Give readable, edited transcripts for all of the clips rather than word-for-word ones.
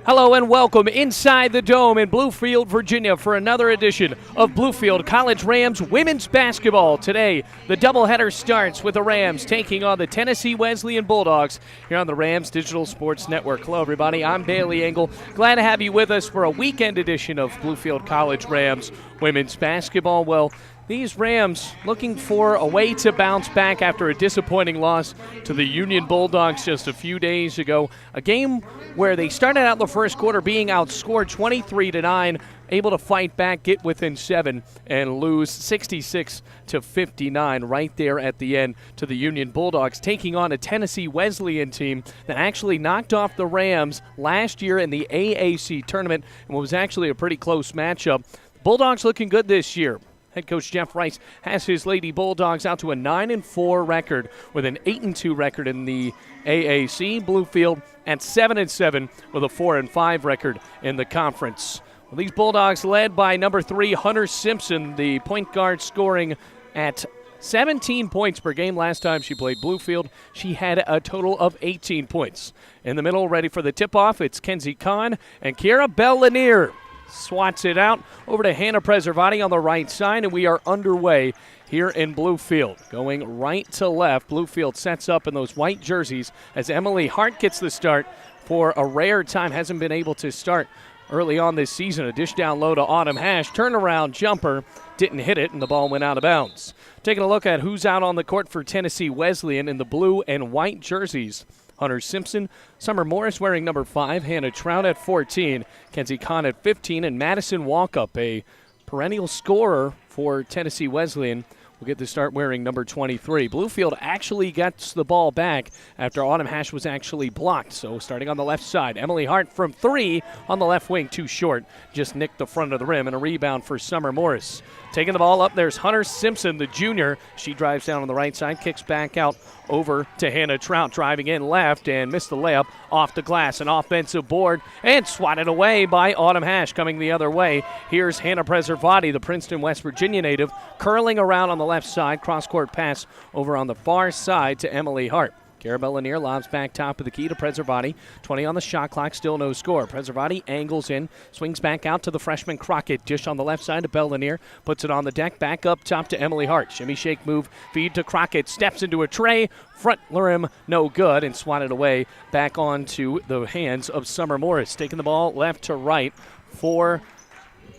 Hello and welcome inside the Dome in Bluefield, Virginia for another edition of Bluefield College Rams women's basketball. Today, the doubleheader starts with the Rams taking on the Tennessee Wesleyan Bulldogs here on the Rams Digital Sports Network. Hello, everybody. I'm Bailey Engel. Glad to have you with us for a weekend edition of Bluefield College Rams women's basketball. Well, these Rams looking for a way to bounce back after a disappointing loss to the Union Bulldogs just a few days ago. A game where they started out the first quarter being outscored 23-9, able to fight back, get within 7, and lose 66-59 right there at the end to the Union Bulldogs, taking on a Tennessee Wesleyan team that actually knocked off the Rams last year in the AAC tournament and was actually a pretty close matchup. Bulldogs looking good this year. Head coach Jeff Rice has his Lady Bulldogs out to a 9-4 record with an 8-2 record in the AAC. Bluefield at 7-7 with a 4-5 record in the conference. Well, these Bulldogs led by number 3 Hunter Simpson, the point guard, scoring at 17 points per game. Last time she played Bluefield, she had a total of 18 points. In the middle, ready for the tip-off, it's Kenzie Kahn and Kiera Bell-Lanier. Swats it out over to Hannah Preservati on the right side, and we are underway here in Bluefield. Going right to left, Bluefield sets up in those white jerseys as Emily Hart gets the start for a rare time. Hasn't been able to start early on this season. A dish down low to Autumn Hash. Turnaround jumper. Didn't hit it, and the ball went out of bounds. Taking a look at who's out on the court for Tennessee Wesleyan in the blue and white jerseys. Hunter Simpson, Summer Morris wearing number 5, Hannah Trout at 14, Kenzie Kahn at 15, and Madison Walkup, a perennial scorer for Tennessee Wesleyan, will get to start wearing number 23. Bluefield actually gets the ball back after Autumn Hash was actually blocked. So starting on the left side, Emily Hart from 3 on the left wing, too short. Just nicked the front of the rim, and a rebound for Summer Morris. Taking the ball up, there's Hunter Simpson, the junior. She drives down on the right side, kicks back out over to Hannah Trout, driving in left and missed the layup off the glass. An offensive board and swatted away by Autumn Hash. Coming the other way, here's Hannah Preservati, the Princeton, West Virginia native, curling around on the left side. Cross-court pass over on the far side to Emily Hart. Kiera Bell-Lanier lobs back top of the key to Preservati. 20 on the shot clock, still no score. Preservati angles in, swings back out to the freshman Crockett. Dish on the left side to Bell-Lanier, puts it on the deck, back up top to Emily Hart. Shimmy shake move, feed to Crockett, steps into a tray, front rim, no good, and swatted away back onto the hands of Summer Morris. Taking the ball left to right for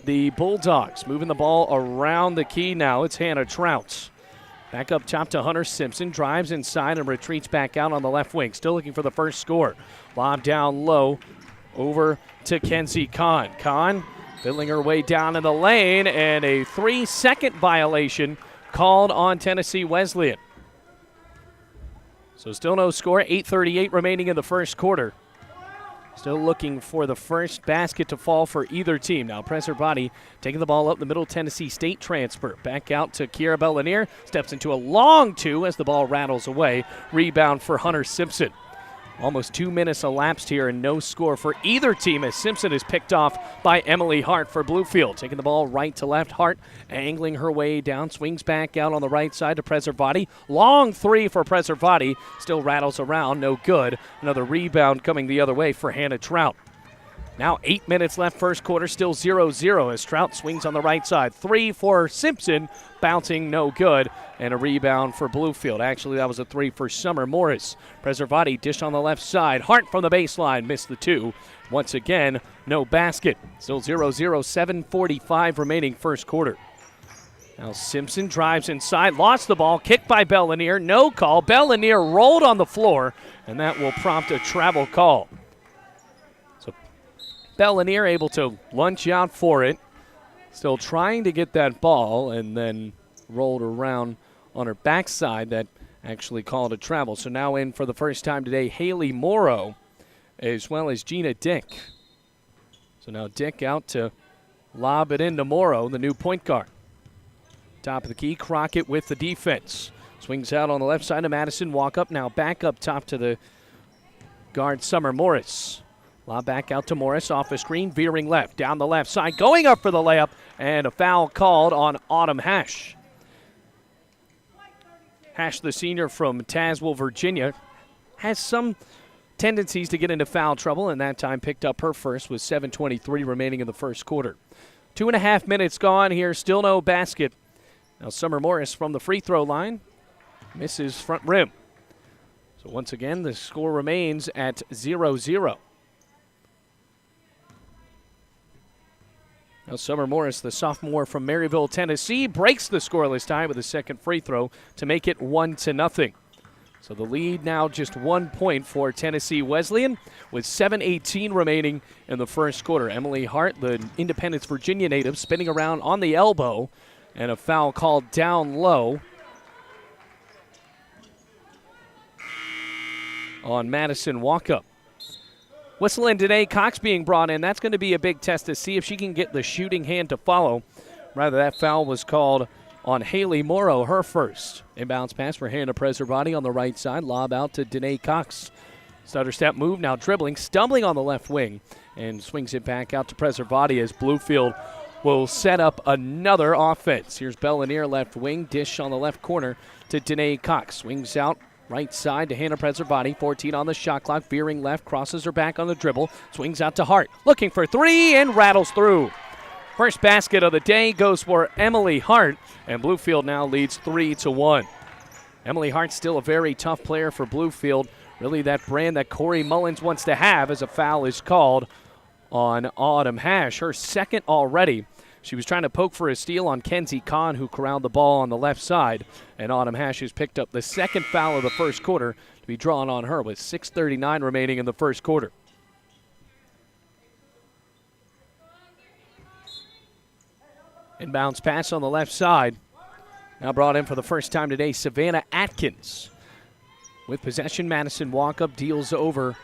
the Bulldogs. Moving the ball around the key now, it's Hannah Trout. Back up top to Hunter Simpson, drives inside and retreats back out on the left wing. Still looking for the first score. Lob down low over to Kenzie Kahn. Kahn fiddling her way down in the lane, and a 3-second violation called on Tennessee Wesleyan. So still no score, 8:38 remaining in the first quarter. Still looking for the first basket to fall for either team. Now Preservati taking the ball up the middle, Tennessee State transfer. Back out to Kiera Bell-Lanier. Steps into a long 2 as the ball rattles away. Rebound for Hunter Simpson. Almost 2 minutes elapsed here and no score for either team as Simpson is picked off by Emily Hart for Bluefield. Taking the ball right to left. Hart angling her way down. Swings back out on the right side to Preservati. Long 3 for Preservati. Still rattles around. No good. Another rebound coming the other way for Hannah Trout. Now 8 minutes left first quarter. Still 0-0 as Trout swings on the right side. 3 for Simpson. Bouncing, no good. And a rebound for Bluefield. Actually, that was a 3 for Summer Morris. Preservati dish on the left side. Hart from the baseline. Missed the 2. Once again, no basket. Still 0-0. 7:45 remaining first quarter. Now Simpson drives inside. Lost the ball. Kicked by Bell-Lanier. No call. Bell-Lanier rolled on the floor. And that will prompt a travel call. So Bell-Lanier able to lunge out for it. Still trying to get that ball, and then rolled around on her backside. That actually called a travel. So now in for the first time today, Haley Morrow, as well as Gina Dick. So now Dick out to lob it into Morrow, the new point guard. Top of the key, Crockett with the defense. Swings out on the left side to Madison. Walk up now, back up top to the guard, Summer Morris. Lob back out to Morris, off the screen, veering left, down the left side, going up for the layup, and a foul called on Autumn Hash. Hash, the senior from Tazewell, Virginia, has some tendencies to get into foul trouble, and that time picked up her first with 7:23 remaining in the first quarter. 2.5 minutes gone here, still no basket. Now Summer Morris from the free throw line misses front rim. So once again, the score remains at 0-0. Now Summer Morris, the sophomore from Maryville, Tennessee, breaks the scoreless tie with a second free throw to make it 1-0. So the lead now just 1 point for Tennessee Wesleyan with 7:18 remaining in the first quarter. Emily Hart, the Independence, Virginia native, spinning around on the elbow, and a foul called down low on Madison Walkup. Whistle and Danae Cox being brought in. That's going to be a big test to see if she can get the shooting hand to follow. Rather, that foul was called on Haley Morrow, her first. Inbounds pass for Hannah Preservati on the right side. Lob out to Danae Cox. Stutter step move, now dribbling, stumbling on the left wing, and swings it back out to Preservati as Bluefield will set up another offense. Here's Bellanier, left wing, dish on the left corner to Danae Cox. Swings out right side to Hannah Preservati, 14 on the shot clock, veering left, crosses her back on the dribble, swings out to Hart, looking for three and rattles through. First basket of the day goes for Emily Hart, and Bluefield now leads 3-1. Emily Hart still a very tough player for Bluefield, really that brand that Corey Mullins wants to have, as a foul is called on Autumn Hash, her second already. She was trying to poke for a steal on Kenzie Kahn, who corralled the ball on the left side, and Autumn Hash has picked up the second foul of the first quarter to be drawn on her with 6:39 remaining in the first quarter. Inbounds pass on the left side. Now brought in for the first time today, Savannah Atkins. With possession, Madison Walkup deals over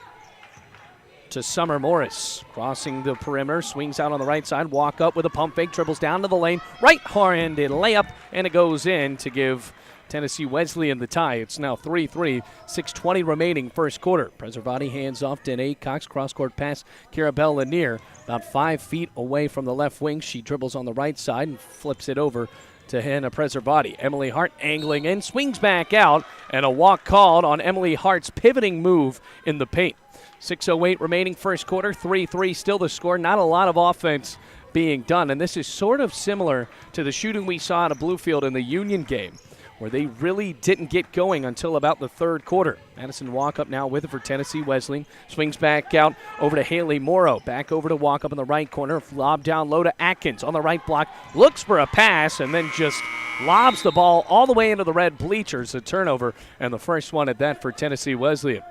to Summer Morris. Crossing the perimeter, swings out on the right side, Walkup with a pump fake, dribbles down to the lane, right-handed layup, and it goes in to give Tennessee Wesleyan the tie. It's now 3-3, 6:20 remaining first quarter. Preservati hands off Danae Cox, cross-court pass, Kira Bell-Lanier, about 5 feet away from the left wing. She dribbles on the right side and flips it over to Hannah Preservati. Emily Hart angling in, swings back out, and a walk called on Emily Hart's pivoting move in the paint. 6:08 remaining first quarter, 3-3 still the score. Not a lot of offense being done, and this is sort of similar to the shooting we saw out of Bluefield in the Union game, where they really didn't get going until about the third quarter. Madison Walkup now with it for Tennessee Wesleyan. Swings back out over to Haley Morrow. Back over to Walkup in the right corner. Lob down low to Atkins on the right block. Looks for a pass and then just lobs the ball all the way into the red bleachers. A turnover, and the first one at that for Tennessee Wesleyan.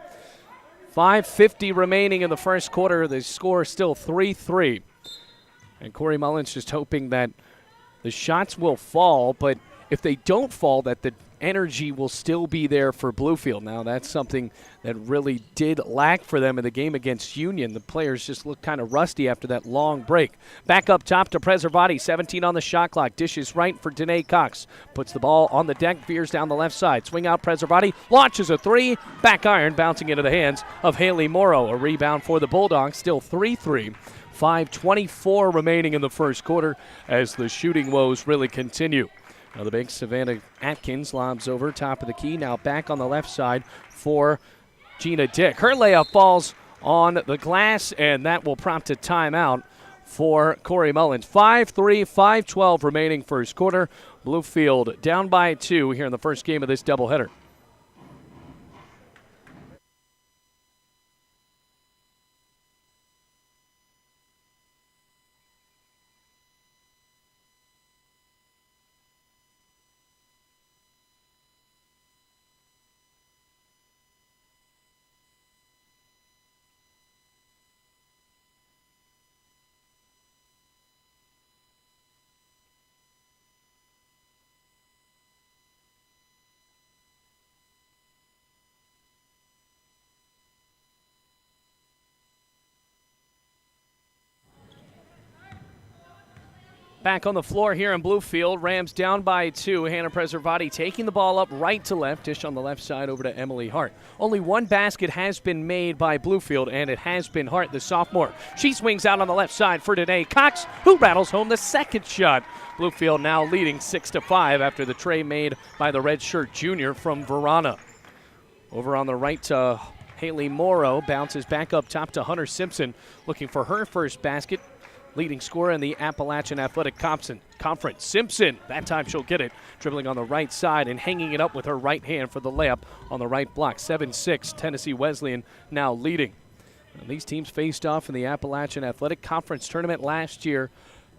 5:50 remaining in the first quarter. The score is still 3-3. And Corey Mullins just hoping that the shots will fall, but if they don't fall, that the energy will still be there for Bluefield. Now, that's something that really did lack for them in the game against Union. The players just looked kind of rusty after that long break. Back up top to Preservati, 17 on the shot clock. Dishes right for Danae Cox. Puts the ball on the deck, veers down the left side. Swing out Preservati, launches a three. Back iron, bouncing into the hands of Haley Morrow. A rebound for the Bulldogs, still 3-3. 5:24 remaining in the first quarter as the shooting woes really continue. Now the big Savannah Atkins lobs over top of the key. Now back on the left side for Gina Dick. Her layup falls on the glass, and that will prompt a timeout for Corey Mullins. 5-3, 5:12 remaining first quarter. Bluefield down by 2 here in the first game of this doubleheader. Back on the floor here in Bluefield. Rams down by 2. Hannah Preservati taking the ball up right to left. Dish on the left side over to Emily Hart. Only one basket has been made by Bluefield, and it has been Hart, the sophomore. She swings out on the left side for Danae Cox, who rattles home the second shot. Bluefield now leading 6-5 after the tray made by the redshirt junior from Verona. Over on the right Haley Morrow bounces back up top to Hunter Simpson, looking for her first basket. Leading scorer in the Appalachian Athletic Conference. Simpson, that time she'll get it, dribbling on the right side and hanging it up with her right hand for the layup on the right block. 7-6, Tennessee Wesleyan now leading. And these teams faced off in the Appalachian Athletic Conference tournament last year.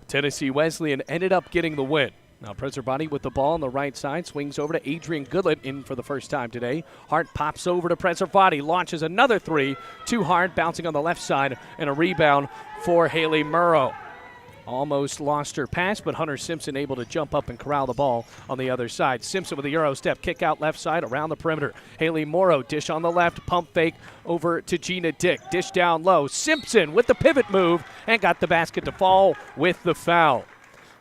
Tennessee Wesleyan ended up getting the win. Now Preservati with the ball on the right side, swings over to Adrian Goodlett in for the first time today. Hart pops over to Preservati, launches another three, too hard, bouncing on the left side, and a rebound for Haley Morrow. Almost lost her pass, but Hunter Simpson able to jump up and corral the ball on the other side. Simpson with a Euro step, kick out left side around the perimeter. Haley Morrow, dish on the left, pump fake over to Gina Dick. Dish down low. Simpson with the pivot move and got the basket to fall with the foul.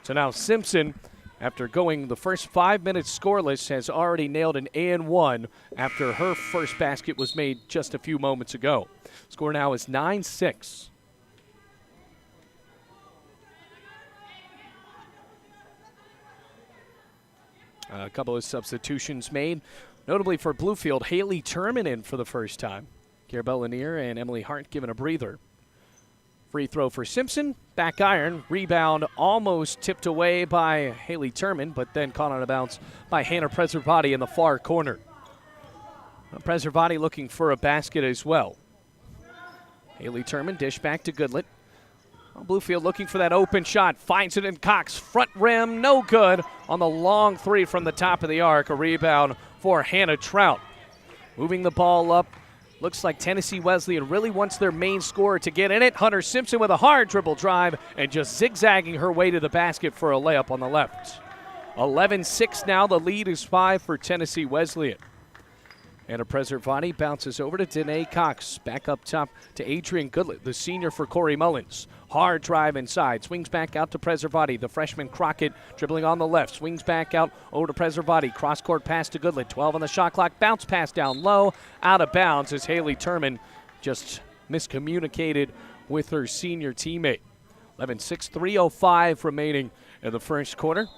So now Simpson, after going the first 5 minutes scoreless, has already nailed an and-one after her first basket was made just a few moments ago. Score now is 9-6. A couple of substitutions made, notably for Bluefield. Haley Turman in for the first time. Garabelle Lanier and Emily Hart given a breather. Free throw for Simpson, back iron, rebound almost tipped away by Haley Turman, but then caught on a bounce by Hannah Preservati in the far corner. Preservati looking for a basket as well. Haley Turman, dish back to Goodlett. Bluefield looking for that open shot, finds it in Cox, front rim, no good on the long three from the top of the arc. A rebound for Hannah Trout. Moving the ball up. Looks like Tennessee Wesleyan really wants their main scorer to get in it. Hunter Simpson with a hard dribble drive and just zigzagging her way to the basket for a layup on the left. 11-6 now. The lead is 5 for Tennessee Wesleyan. Anna Preservati bounces over to Danae Cox. Back up top to Adrian Goodlett, the senior for Corey Mullins. Hard drive inside. Swings back out to Preservati. The freshman Crockett dribbling on the left. Swings back out over to Preservati. Cross-court pass to Goodlett. 12 on the shot clock. Bounce pass down low. Out of bounds as Haley Turman just miscommunicated with her senior teammate. 11-6, 3:05 remaining in the first quarter.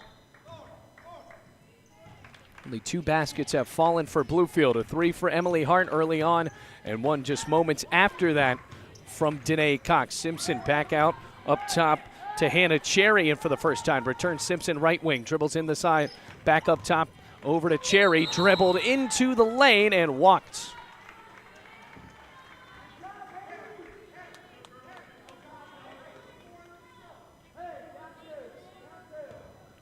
Only 2 baskets have fallen for Bluefield. A 3 for Emily Hart early on, and 1 just moments after that from Danae Cox. Simpson back out up top to Hannah Cherry, and for the first time returns Simpson right wing. Dribbles in the side, back up top over to Cherry. Dribbled into the lane and walked.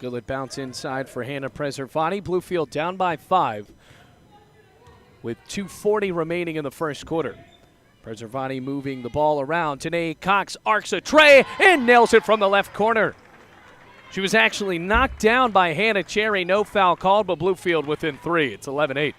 Goodlett bounce inside for Hannah Preservati. Bluefield down by 5 with 2:40 remaining in the first quarter. Preservati moving the ball around. Danae Cox arcs a tray and nails it from the left corner. She was actually knocked down by Hannah Cherry. No foul called, but Bluefield within 3. It's 11-8.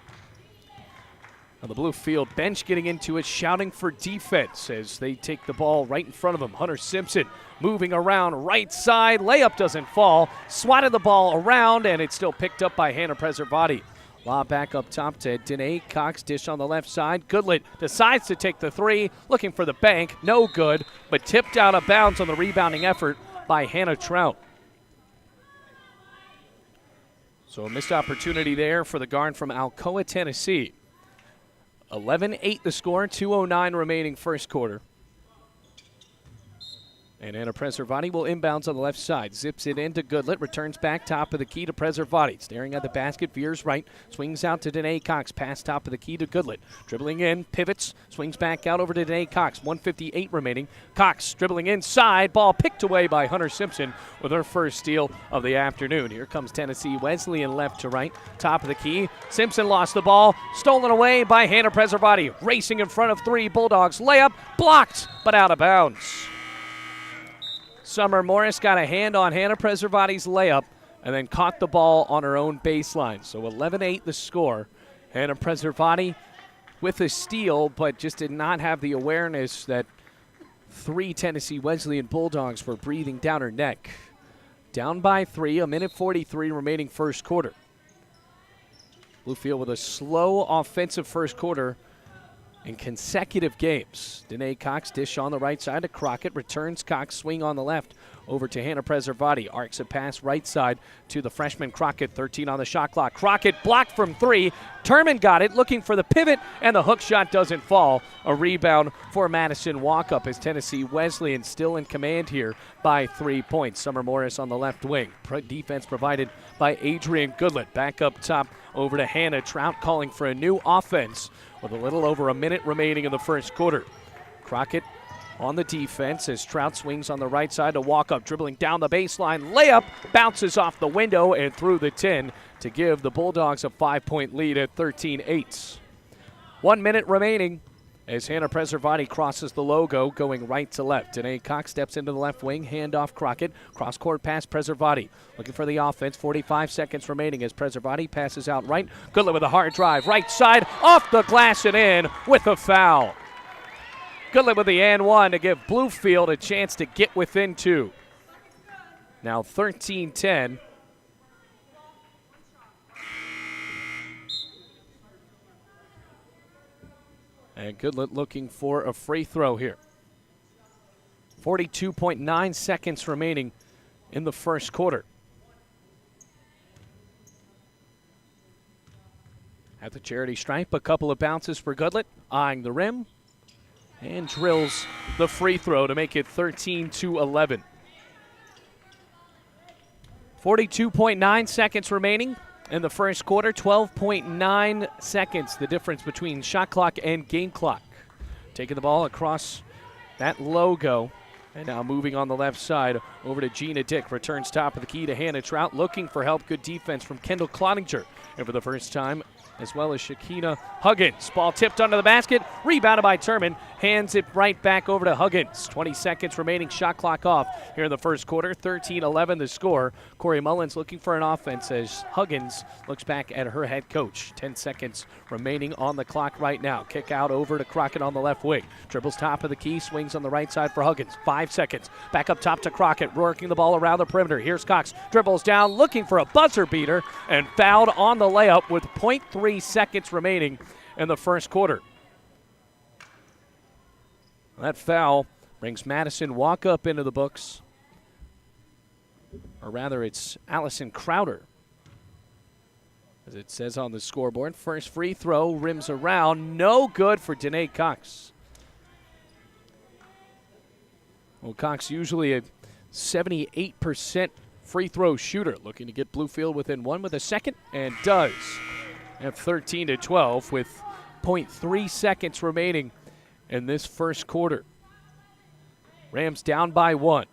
Now the Bluefield bench getting into it, shouting for defense as they take the ball right in front of them. Hunter Simpson moving around right side. Layup doesn't fall. Swatted the ball around, and it's still picked up by Hannah Preservati. Lob back up top to Danae Cox. Dish on the left side. Goodlett decides to take the 3. Looking for the bank. No good, but tipped out of bounds on the rebounding effort by Hannah Trout. So a missed opportunity there for the guard from Alcoa, Tennessee. 11-8 the score, 2:09 remaining first quarter. And Anna Preservati will inbounds on the left side. Zips it into Goodlett. Returns back top of the key to Preservati. Staring at the basket, veers right. Swings out to Danae Cox. Pass top of the key to Goodlett. Dribbling in, pivots. Swings back out over to Danae Cox. 1:58 remaining. Cox dribbling inside. Ball picked away by Hunter Simpson with her first steal of the afternoon. Here comes Tennessee Wesleyan left to right. Top of the key. Simpson lost the ball. Stolen away by Hannah Preservati. Racing in front of 3 Bulldogs. Layup blocked, but out of bounds. Summer Morris got a hand on Hannah Preservati's layup and then caught the ball on her own baseline. So 11-8 the score. Hannah Preservati with a steal, but just did not have the awareness that 3 Tennessee Wesleyan Bulldogs were breathing down her neck. Down by 3, 1:43 remaining first quarter. Bluefield with a slow offensive first quarter in consecutive games. Danae Cox dish on the right side to Crockett. Returns Cox, swing on the left over to Hannah Preservati. Arcs a pass right side to the freshman Crockett. 13 on the shot clock. Crockett blocked from 3. Turman got it, looking for the pivot, and the hook shot doesn't fall. A rebound for Madison Walkup as Tennessee Wesleyan still in command here by 3 points. Summer Morris on the left wing. Defense provided by Adrian Goodlett. Back up top over to Hannah. Trout calling for a new offense with a little over a minute remaining in the first quarter. Crockett on the defense as Trout swings on the right side to Walkup, dribbling down the baseline. Layup bounces off the window and through the 10 to give the Bulldogs a 5-point lead at 13-8. 1 minute remaining as Hannah Preservati crosses the logo, going right to left. Danae Cox steps into the left wing, handoff Crockett, cross-court pass Preservati. Looking for the offense, 45 seconds remaining as Preservati passes out right. Goodlett with a hard drive, right side, off the glass and in with a foul. Goodlett with the and one to give Bluefield a chance to get within 2. Now 13-10. And Goodlett looking for a free throw here. 42.9 seconds remaining in the first quarter. At the charity stripe, a couple of bounces for Goodlett, eyeing the rim, and drills the free throw to make it 13-11. 42.9 seconds remaining in the first quarter. 12.9 seconds, the difference between shot clock and game clock. Taking the ball across that logo. And now moving on the left side over to Gina Dick. Returns top of the key to Hannah Trout. Looking for help. Good defense from Kendall Cloninger. And for the first time, as well as Shakina Huggins. Ball tipped under the basket. Rebounded by Turman. Hands it right back over to Huggins. 20 seconds remaining. Shot clock off here in the first quarter. 13-11 the score. Corey Mullins looking for an offense as Huggins looks back at her head coach. 10 seconds remaining on the clock right now. Kick out over to Crockett on the left wing. Dribbles top of the key. Swings on the right side for Huggins. 5 seconds. Back up top to Crockett. Working the ball around the perimeter. Here's Cox. Dribbles down. Looking for a buzzer beater. And fouled on the layup with 0.3 seconds remaining in the first quarter. That foul brings Madison Walkup into the books. Or rather, it's Allison Crowder. As it says on the scoreboard, first free throw rims around. No good for Danae Cox. Well, Cox usually a 78% free throw shooter, looking to get Bluefield within 1 with a second, and does. At 13-12 with 0.3 seconds remaining in this first quarter. Rams down by 1.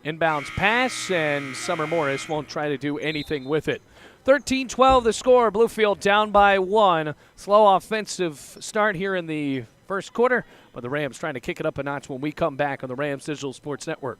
Inbounds pass, and Summer Morris won't try to do anything with it. 13-12 the score. Bluefield down by 1. Slow offensive start here in the first quarter, but the Rams trying to kick it up a notch when we come back on the Rams Digital Sports Network.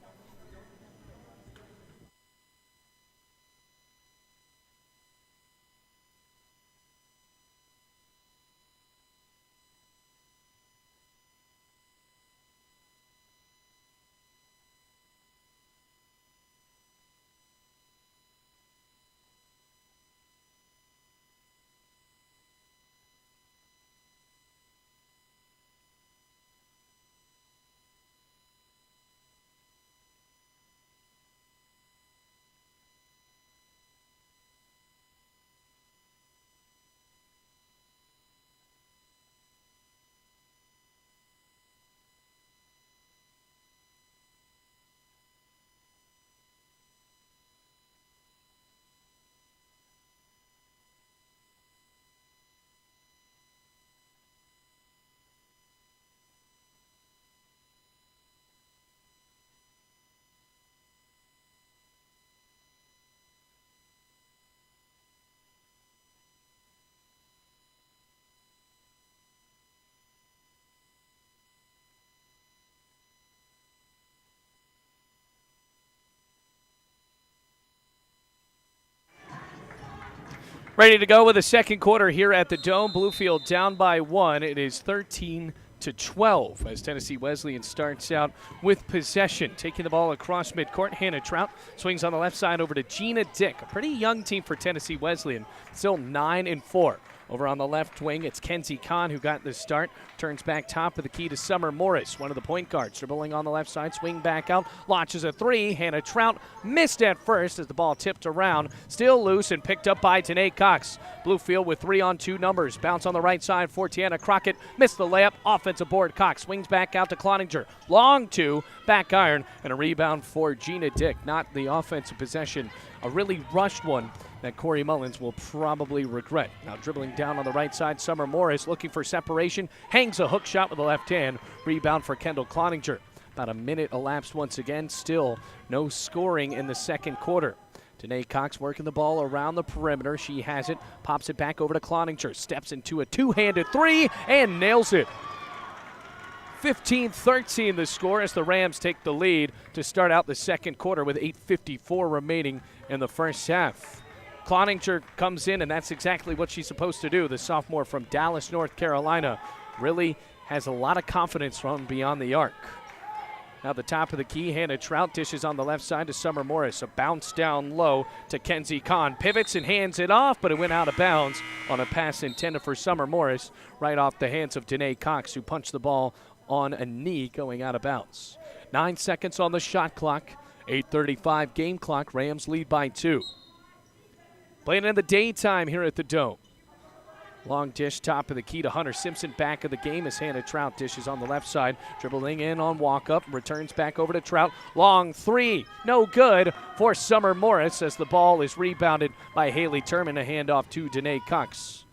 Ready to go with the second quarter here at the Dome. Bluefield down by 1. It is 13-12 as Tennessee Wesleyan starts out with possession. Taking the ball across midcourt, Hannah Trout swings on the left side over to Gina Dick. A pretty young team for Tennessee Wesleyan, still 9-4. Over on the left wing, it's Kenzie Kahn who got the start. Turns back top of the key to Summer Morris, one of the point guards. Dribbling on the left side, swing back out, launches a three. Hannah Trout missed at first as the ball tipped around. Still loose and picked up by Danae Cox. Bluefield with 3-on-2 numbers. Bounce on the right side for Tiana Crockett. Missed the layup. Offensive board. Cox swings back out to Cloninger. Long two, back iron, and a rebound for Gina Dick. Not the offensive possession. A really rushed one that Corey Mullins will probably regret. Now dribbling down on the right side, Summer Morris looking for separation. Hangs a hook shot with the left hand. Rebound for Kendall Cloninger. About a minute elapsed once again. Still no scoring in the second quarter. Danae Cox working the ball around the perimeter. She has it. Pops it back over to Cloninger. Steps into a two-handed three and nails it. 15-13 the score as the Rams take the lead to start out the second quarter with 8:54 remaining in the first half. Cloninger comes in, and that's exactly what she's supposed to do. The sophomore from Dallas, North Carolina, really has a lot of confidence from beyond the arc. Now the top of the key, Hannah Trout dishes on the left side to Summer Morris. A bounce down low to Kenzie Kahn. Pivots and hands it off, but it went out of bounds on a pass intended for Summer Morris, right off the hands of Danae Cox, who punched the ball on a knee going out of bounds. 9 seconds on the shot clock. 8:35 game clock. Rams lead by 2. Playing in the daytime here at the Dome. Long dish, top of the key to Hunter Simpson. Back of the game as Hannah Trout dishes on the left side. Dribbling in on walk-up. Returns back over to Trout. Long three. No good for Summer Morris as the ball is rebounded by Haley Turman. A handoff to Danae Cox.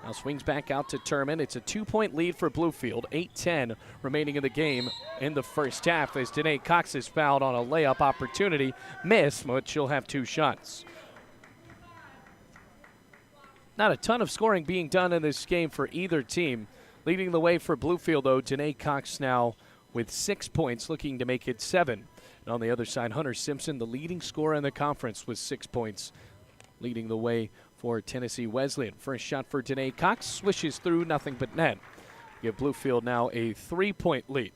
Now swings back out to Turman. It's a 2-point lead for Bluefield. 8:10 remaining in the game in the first half as Danae Cox is fouled on a layup opportunity. Miss, but she'll have 2 shots. Not a ton of scoring being done in this game for either team. Leading the way for Bluefield, though, Danae Cox now with 6 points, looking to make it 7. And on the other side, Hunter Simpson, the leading scorer in the conference with 6 points, leading the way for Tennessee Wesleyan. First shot for Danae Cox, swishes through, nothing but net. Give Bluefield now a 3-point lead.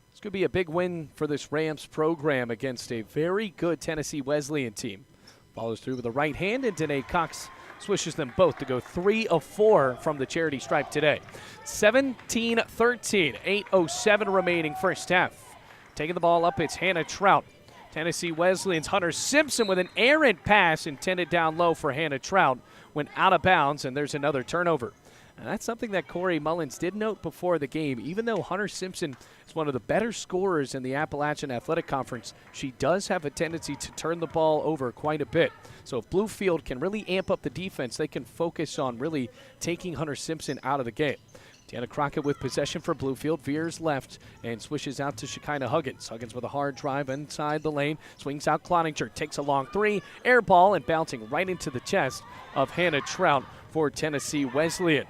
This could be a big win for this Rams program against a very good Tennessee Wesleyan team. Follows through with the right hand, and Danae Cox swishes them both to go 3 of 4 from the charity stripe today. 17-13, 8:07 remaining first half. Taking the ball up, it's Hannah Trout. Tennessee Wesleyan's Hunter Simpson with an errant pass intended down low for Hannah Trout. Went out of bounds, and there's another turnover. And that's something that Corey Mullins did note before the game. Even though Hunter Simpson is one of the better scorers in the Appalachian Athletic Conference, she does have a tendency to turn the ball over quite a bit. So if Bluefield can really amp up the defense, they can focus on really taking Hunter Simpson out of the game. Tiana Crockett with possession for Bluefield, veers left and swishes out to Shekinah Huggins. Huggins with a hard drive inside the lane, swings out Cloninger, takes a long three, air ball, and bouncing right into the chest of Hannah Trout for Tennessee Wesleyan.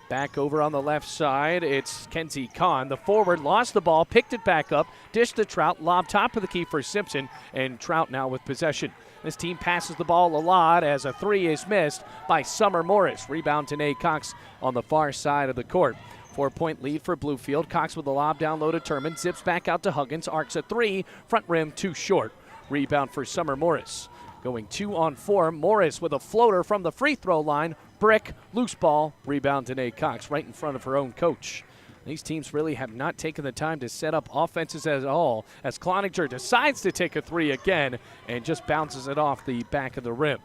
Back over on the left side, it's Kenzie Kahn. The forward lost the ball, picked it back up, dished to Trout, lob top of the key for Simpson, and Trout now with possession. This team passes the ball a lot as a three is missed by Summer Morris. Rebound to Danae Cox on the far side of the court. 4-point lead for Bluefield. Cox with the lob down low to Turman. Zips back out to Huggins. Arcs a three. Front rim too short. Rebound for Summer Morris. Going 2-on-4. Morris with a floater from the free throw line. Brick, loose ball. Rebound to Danae Cox right in front of her own coach. These teams really have not taken the time to set up offenses at all as Cloninger decides to take a three again and just bounces it off the back of the rim.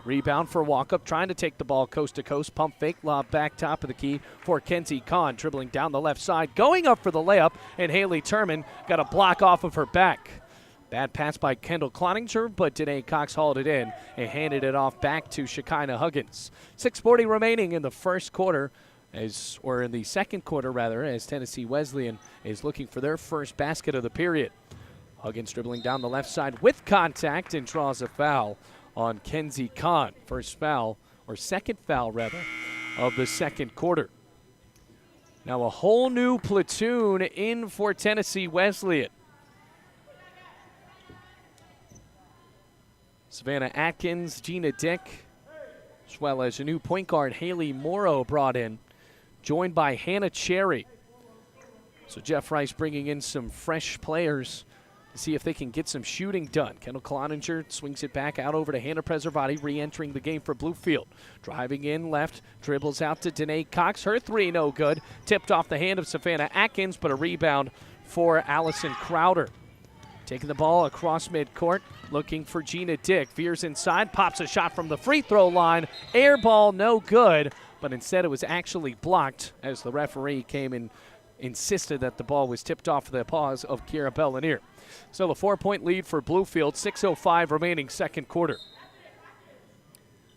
Rebound for Walkup, trying to take the ball coast to coast. Pump fake, lob back top of the key for Kenzie Kahn, dribbling down the left side, going up for the layup, and Haley Turman got a block off of her back. Bad pass by Kendall Cloninger, but Danae Cox hauled it in and handed it off back to Shekinah Huggins. 6:40 remaining in the first quarter. In the second quarter, as Tennessee Wesleyan is looking for their first basket of the period. Huggins dribbling down the left side with contact and draws a foul on Kenzie Kahn. First foul, or second foul rather, of the second quarter. Now a whole new platoon in for Tennessee Wesleyan. Savannah Atkins, Gina Dick, as well as a new point guard, Haley Morrow, brought in, joined by Hannah Cherry. So Jeff Rice bringing in some fresh players to see if they can get some shooting done. Kendall Cloninger swings it back out over to Hannah Preservati, re-entering the game for Bluefield. Driving in left, dribbles out to Danae Cox. Her three no good. Tipped off the hand of Savannah Atkins, but a rebound for Allison Crowder. Taking the ball across midcourt, looking for Gina Dick. Veers inside, pops a shot from the free throw line. Air ball, no good, but instead it was actually blocked as the referee came and insisted that the ball was tipped off the paws of Kiera Bellanier. So the 4-point lead for Bluefield, 6:05 remaining second quarter.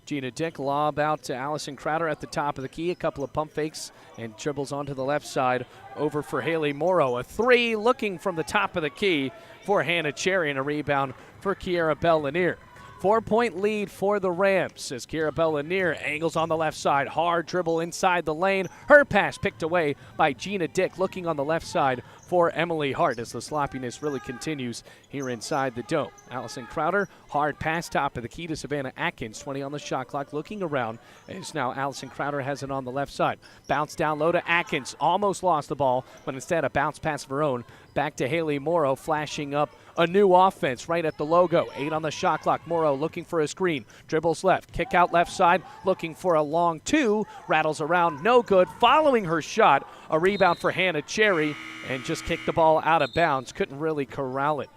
Gina Dick lob out to Allison Crowder at the top of the key. A couple of pump fakes and dribbles onto the left side over for Haley Morrow. A three looking from the top of the key for Hannah Cherry, and a rebound for Kiera Bellanier. 4-point lead for the Rams as Kiera Bellanier angles on the left side. Hard dribble inside the lane. Her pass picked away by Gina Dick, looking on the left side for Emily Hart as the sloppiness really continues here inside the dome. Allison Crowder, hard pass top of the key to Savannah Atkins. 20 on the shot clock, looking around as now Allison Crowder has it on the left side. Bounce down low to Atkins, almost lost the ball, but instead a bounce pass of her own. Back to Haley Morrow, flashing up a new offense right at the logo. 8 on the shot clock. Morrow looking for a screen. Dribbles left. Kick out left side. Looking for a long two. Rattles around. No good. Following her shot. A rebound for Hannah Cherry. And just kicked the ball out of bounds. Couldn't really corral it.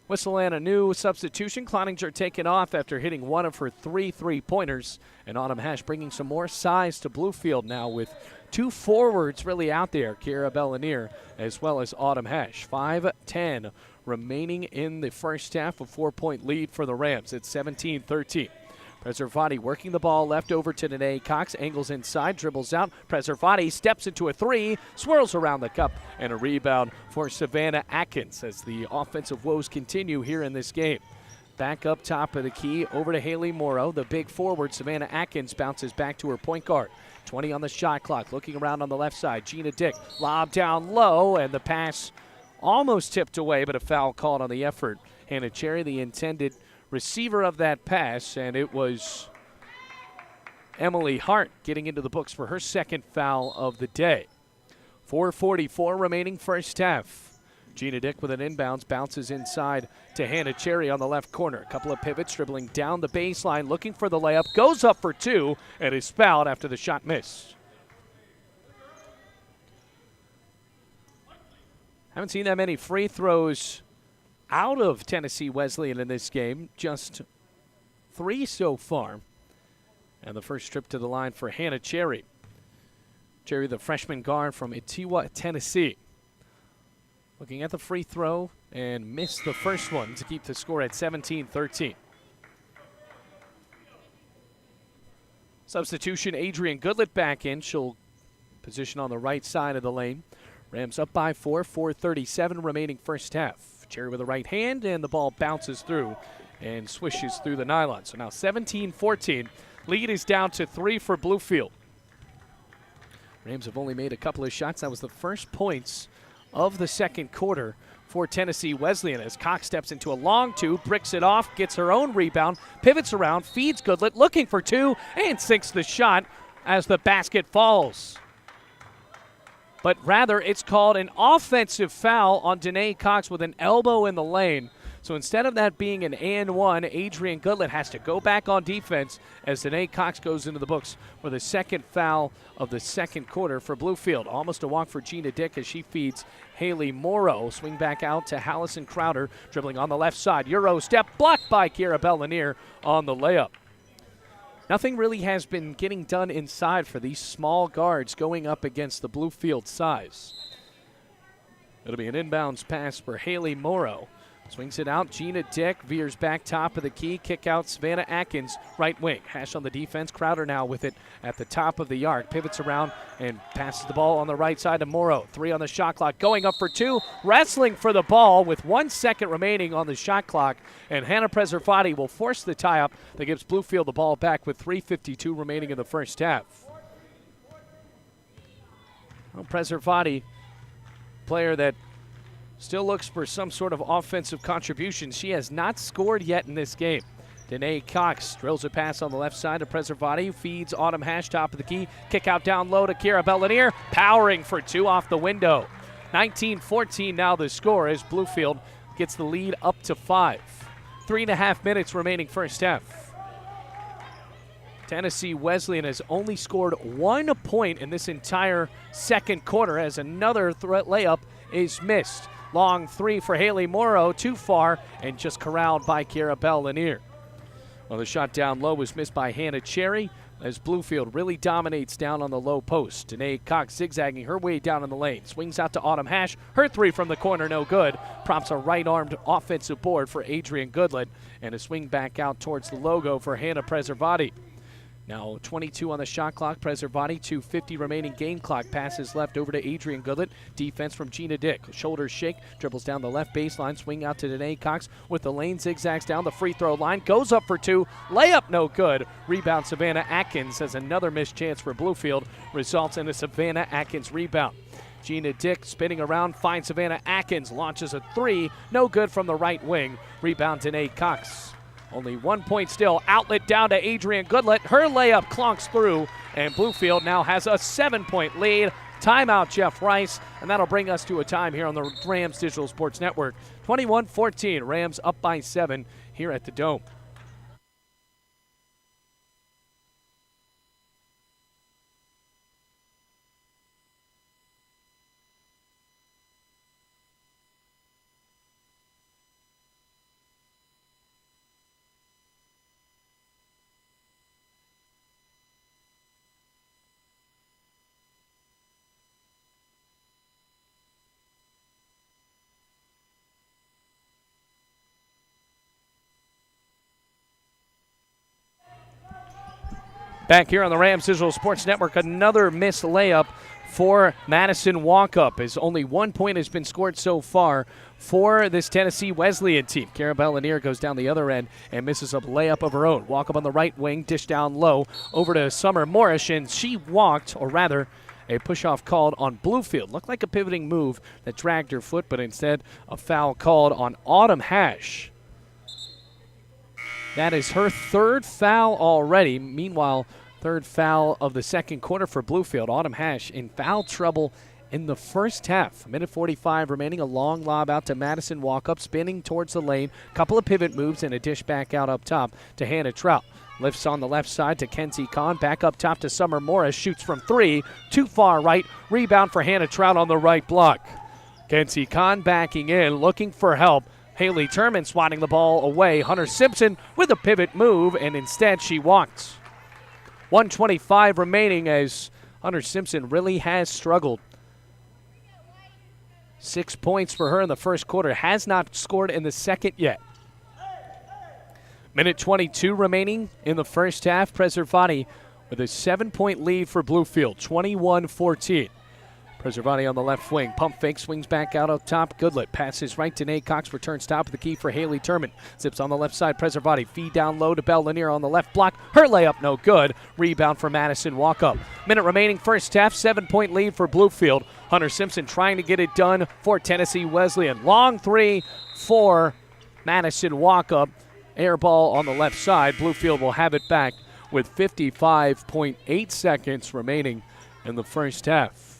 Whistle and a new substitution. Cloninger taken off after hitting one of her 3 3-pointers. And Autumn Hash bringing some more size to Bluefield now with 2 forwards really out there. Kiera Bellanier as well as Autumn Hash. 5:10 remaining in the first half. A 4-point lead for the Rams. It's 17-13. Preservati working the ball left over to Danae Cox. Angles inside, dribbles out. Preservati steps into a three, swirls around the cup, and a rebound for Savannah Atkins as the offensive woes continue here in this game. Back up top of the key, over to Haley Morrow. The big forward, Savannah Atkins, bounces back to her point guard. 20 on the shot clock, looking around on the left side. Gina Dick, lob down low, and the pass almost tipped away, but a foul called on the effort. Hannah Cherry, the intended receiver of that pass, and it was Emily Hart getting into the books for her second foul of the day. 4:44 remaining first half. Gina Dick with an inbounds, bounces inside to Hannah Cherry on the left corner. A couple of pivots, dribbling down the baseline, looking for the layup, goes up for two, and is fouled after the shot missed. Haven't seen that many free throws out of Tennessee Wesleyan in this game, just 3 so far. And the first trip to the line for Hannah Cherry. Cherry, the freshman guard from Itiwa, Tennessee. Looking at the free throw and missed the first one to keep the score at 17-13. Substitution, Adrian Goodlett back in. She'll position on the right side of the lane. Rams up by 4, 4:37 remaining first half. Cherry with the right hand, and the ball bounces through and swishes through the nylon. So now 17-14. Lead is down to 3 for Bluefield. Rams have only made a couple of shots. That was the first points of the second quarter for Tennessee Wesleyan as Cox steps into a long two, bricks it off, gets her own rebound, pivots around, feeds Goodlett, looking for two, and sinks the shot as the basket falls. But rather, it's called an offensive foul on Danae Cox with an elbow in the lane. So instead of that being an and one, Adrian Goodlett has to go back on defense as Danae Cox goes into the books for the second foul of the second quarter for Bluefield. Almost a walk for Gina Dick as she feeds Haley Morrow. Swing back out to Allison Crowder, dribbling on the left side. Euro step blocked by Kiera Bellanier on the layup. Nothing really has been getting done inside for these small guards going up against the Bluefield size. It'll be an inbounds pass for Haley Morrow. Swings it out. Gina Dick veers back top of the key. Kick out Savannah Atkins, right wing. Hash on the defense. Crowder now with it at the top of the arc. Pivots around and passes the ball on the right side to Morrow. 3 on the shot clock. Going up for 2. Wrestling for the ball with 1 second remaining on the shot clock. And Hannah Preservati will force the tie-up that gives Bluefield the ball back with 3:52 remaining in the first half. Well, Preservati, player that still looks for some sort of offensive contribution. She has not scored yet in this game. Danae Cox drills a pass on the left side to Preservati, feeds Autumn Hash top of the key. Kick out down low to Kiera Bellanier, powering for 2 off the window. 19-14 now the score as Bluefield gets the lead up to 5. 3.5 minutes remaining first half. Tennessee Wesleyan has only scored 1 point in this entire second quarter as another layup is missed. Long 3 for Haley Morrow, too far, and just corralled by Kiera Bell-Lanier. Well, the shot down low was missed by Hannah Cherry as Bluefield really dominates down on the low post. Danae Cox zigzagging her way down in the lane. Swings out to Autumn Hash. Her 3 from the corner, no good. Prompts a right-armed offensive board for Adrian Goodlett and a swing back out towards the logo for Hannah Preservati. Now 22 on the shot clock. Preservati, 2:50 remaining game clock. Passes left over to Adrian Goodlett. Defense from Gina Dick. Shoulders shake, dribbles down the left baseline. Swing out to Danae Cox with the lane. Zigzags down the free throw line. Goes up for 2. Layup no good. Rebound Savannah Atkins has another missed chance for Bluefield. Results in a Savannah Atkins rebound. Gina Dick spinning around, finds Savannah Atkins. Launches a 3. No good from the right wing. Rebound Danae Cox. Only 1 point still. Outlet down to Adrian Goodlett. Her layup clonks through, and Bluefield now has a 7-point lead. Timeout, Jeff Rice, and that'll bring us to a time here on the Rams Digital Sports Network. 21-14, Rams up by 7 here at the Dome. Back here on the Rams Digital Sports Network, another missed layup for Madison Walkup, as only 1 point has been scored so far for this Tennessee Wesleyan team. Kiera Bell-Lanier goes down the other end and misses a layup of her own. Walkup on the right wing, dish down low over to Summer Morris, and she walked, or rather, a push-off called on Bluefield. Looked like a pivoting move that dragged her foot, but instead a foul called on Autumn Hash. That is her 3rd foul already. Meanwhile, 3rd foul of the second quarter for Bluefield. Autumn Hash in foul trouble in the first half. 1:45 remaining. A long lob out to Madison Walkup, spinning towards the lane. Couple of pivot moves and a dish back out up top to Hannah Trout. Lifts on the left side to Kenzie Kahn. Back up top to Summer Morris. Shoots from 3. Too far right. Rebound for Hannah Trout on the right block. Kenzie Kahn backing in, looking for help. Haley Turman swatting the ball away. Hunter Simpson with a pivot move, and instead she walked. 1:25 remaining as Hunter Simpson really has struggled. 6 points for her in the first quarter. Has not scored in the second yet. 1:22 remaining in the first half. Preservati with a 7-point lead for Bluefield, 21-14. Preservati on the left wing. Pump fake, swings back out up top. Goodlett passes right to Nate Cox. Returns top of the key for Haley Turman. Zips on the left side. Preservati feed down low to Bell-Lanier on the left block. Her layup no good. Rebound for Madison Walkup. Minute remaining first half. 7-point lead for Bluefield. Hunter Simpson trying to get it done for Tennessee Wesleyan. Long 3 for Madison Walkup. Air ball on the left side. Bluefield will have it back with 55.8 seconds remaining in the first half.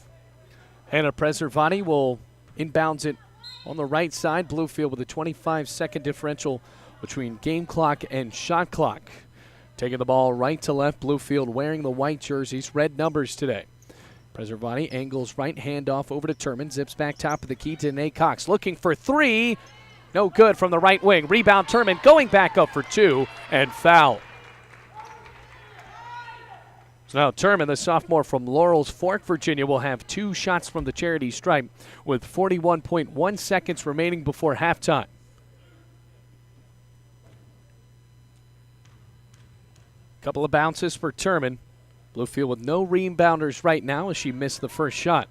Hannah Preservati will inbounds it on the right side. Bluefield with a 25-second differential between game clock and shot clock. Taking the ball right to left. Bluefield wearing the white jerseys, red numbers today. Preservati angles right handoff over to Turman. Zips back top of the key to Nate Cox. Looking for 3. No good from the right wing. Rebound Turman going back up for 2 and foul. So now Turman, the sophomore from Laurel's Fork, Virginia, will have 2 shots from the charity stripe with 41.1 seconds remaining before halftime. Couple of bounces for Turman. Bluefield with no rebounders right now as she missed the first shot.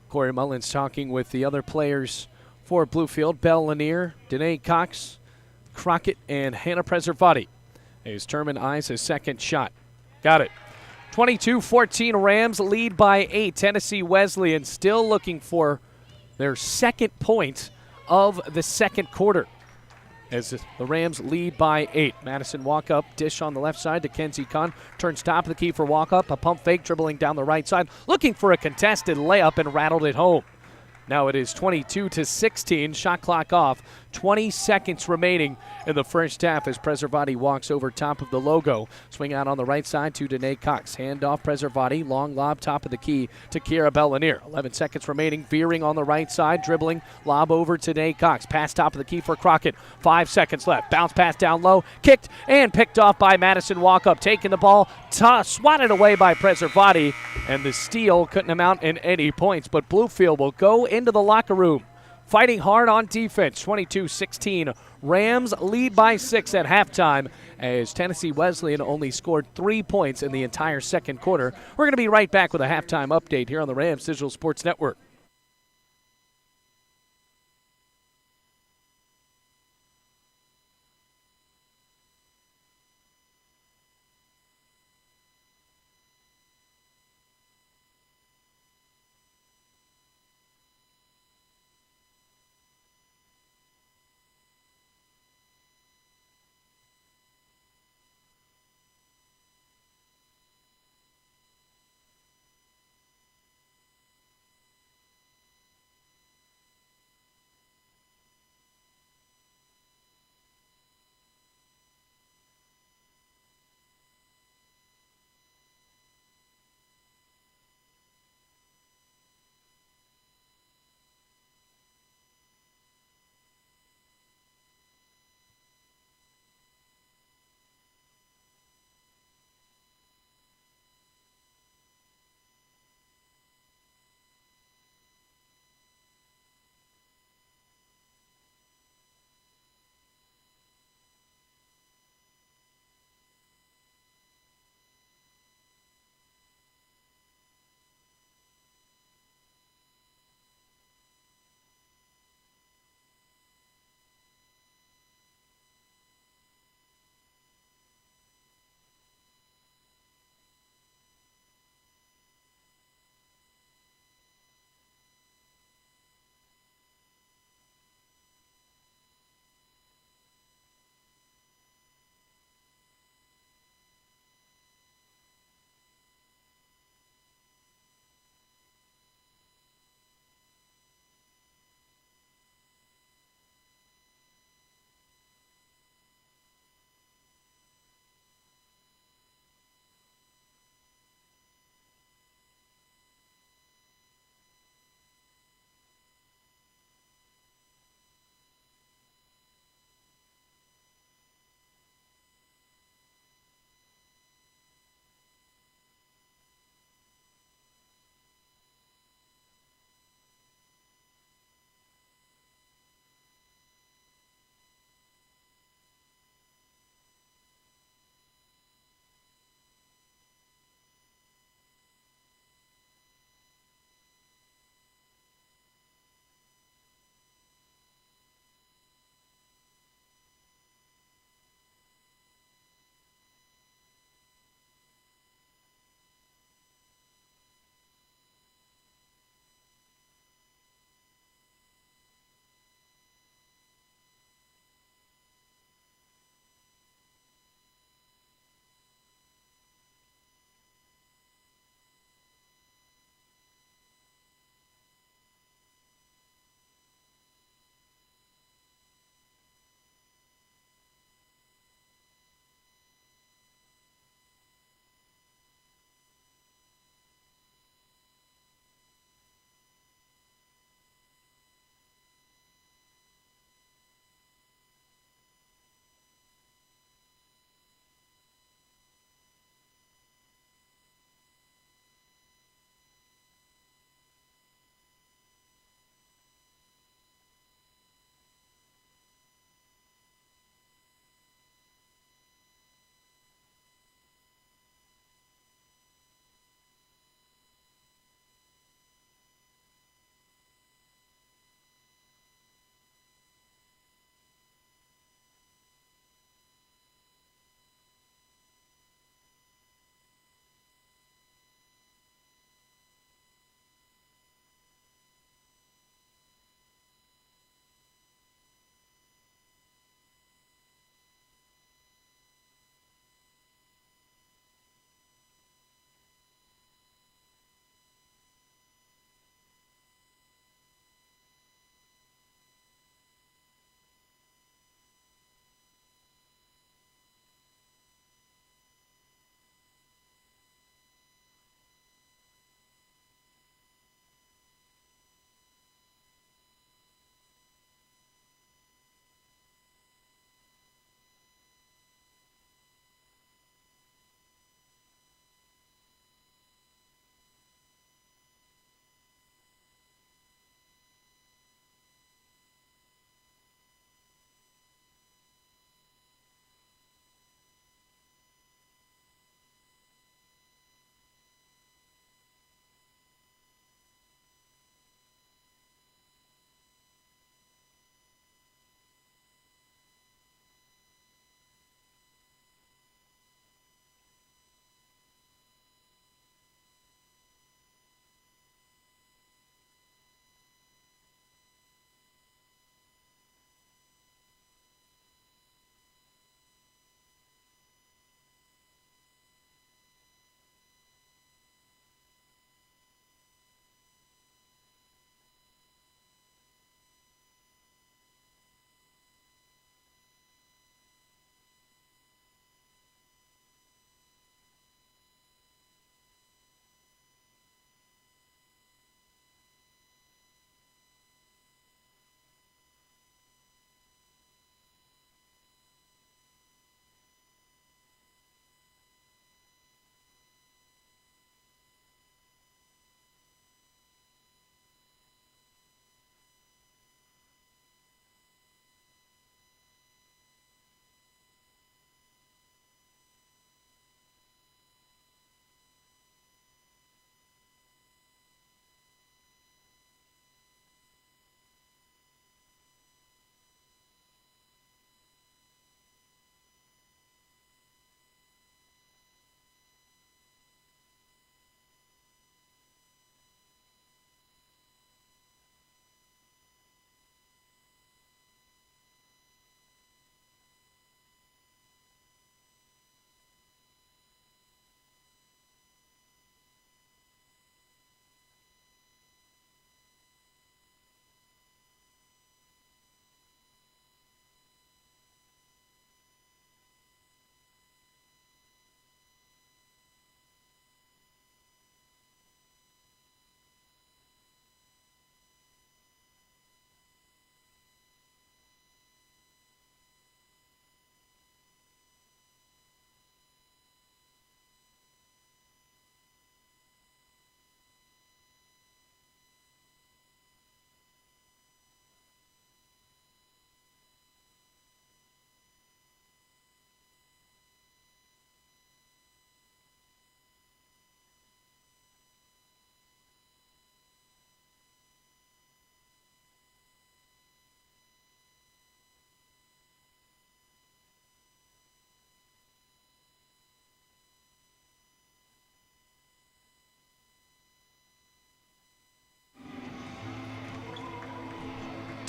Corey Mullins talking with the other players for Bluefield. Bell-Lanier, Danae Cox, Crockett, and Hannah Preservati. As Turman eyes his second shot. Got it. 22-14 Rams lead by 8. Tennessee Wesleyan still looking for their second point of the second quarter as the Rams lead by 8. Madison Walkup, dish on the left side to Kenzie Kahn. Turns top of the key for Walkup. A pump fake dribbling down the right side. Looking for a contested layup and rattled it home. Now it is 22-16. Shot clock off. 20 seconds remaining in the first half as Preservati walks over top of the logo. Swing out on the right side to Danae Cox. Hand off Preservati. Long lob top of the key to Kiera Bellanier. 11 seconds remaining. Veering on the right side. Dribbling. Lob over to Danae Cox. Pass top of the key for Crockett. 5 seconds left. Bounce pass down low. Kicked and picked off by Madison Walkup. Taking the ball. Swatted away by Preservati. And the steal couldn't amount in any points. But Bluefield will go into the locker room fighting hard on defense. 22-16. Rams lead by 6 at halftime as Tennessee Wesleyan only scored 3 points in the entire second quarter. We're going to be right back with a halftime update here on the Rams Digital Sports Network.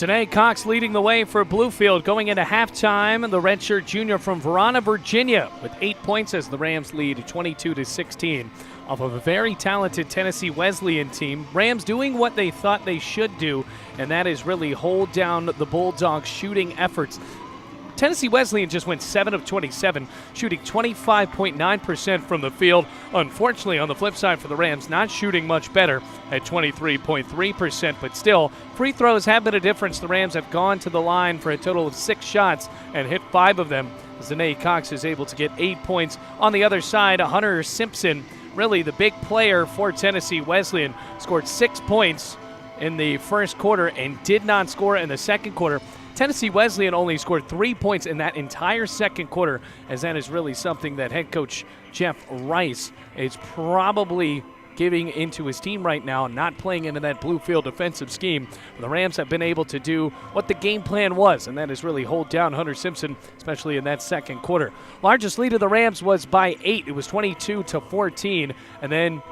Today, Cox leading the way for Bluefield going into halftime. The redshirt junior from Verona, Virginia, with 8 points as the Rams lead 22-16 off of a very talented Tennessee Wesleyan team. Rams doing what they thought they should do, and that is really hold down the Bulldogs' shooting efforts. Tennessee Wesleyan just went 7 of 27, shooting 25.9% from the field. Unfortunately, on the flip side for the Rams, not shooting much better at 23.3%, but still, free throws have been a difference. The Rams have gone to the line for a total of 6 shots and hit 5 of them, as Danae Cox is able to get 8 points. On the other side, Hunter Simpson, really the big player for Tennessee Wesleyan, scored 6 points in the first quarter and did not score in the second quarter. Tennessee Wesleyan only scored 3 points in that entire second quarter, as that is really something that head coach Jeff Rice is probably giving into his team right now, not playing into that Bluefield defensive scheme. The Rams have been able to do what the game plan was, and that is really hold down Hunter Simpson, especially in that second quarter. Largest lead of the Rams was by 8. It was 22-14, and then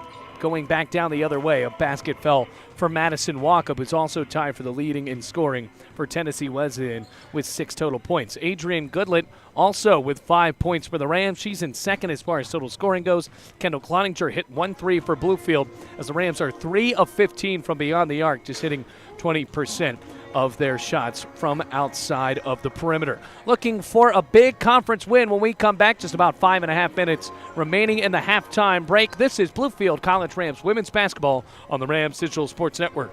going back down the other way, a basket fell for Madison Walkup, who's also tied for the leading in scoring for Tennessee Wesleyan with 6 total points. Adrian Goodlett also with 5 points for the Rams. She's in second as far as total scoring goes. Kendall Cloninger hit 1 3 for Bluefield, as the Rams are 3 of 15 from beyond the arc, just hitting 20% of their shots from outside of the perimeter. Looking for a big conference win when we come back. Just about 5.5 minutes remaining in the halftime break. This is Bluefield College Rams women's basketball on the Rams Digital Sports Network.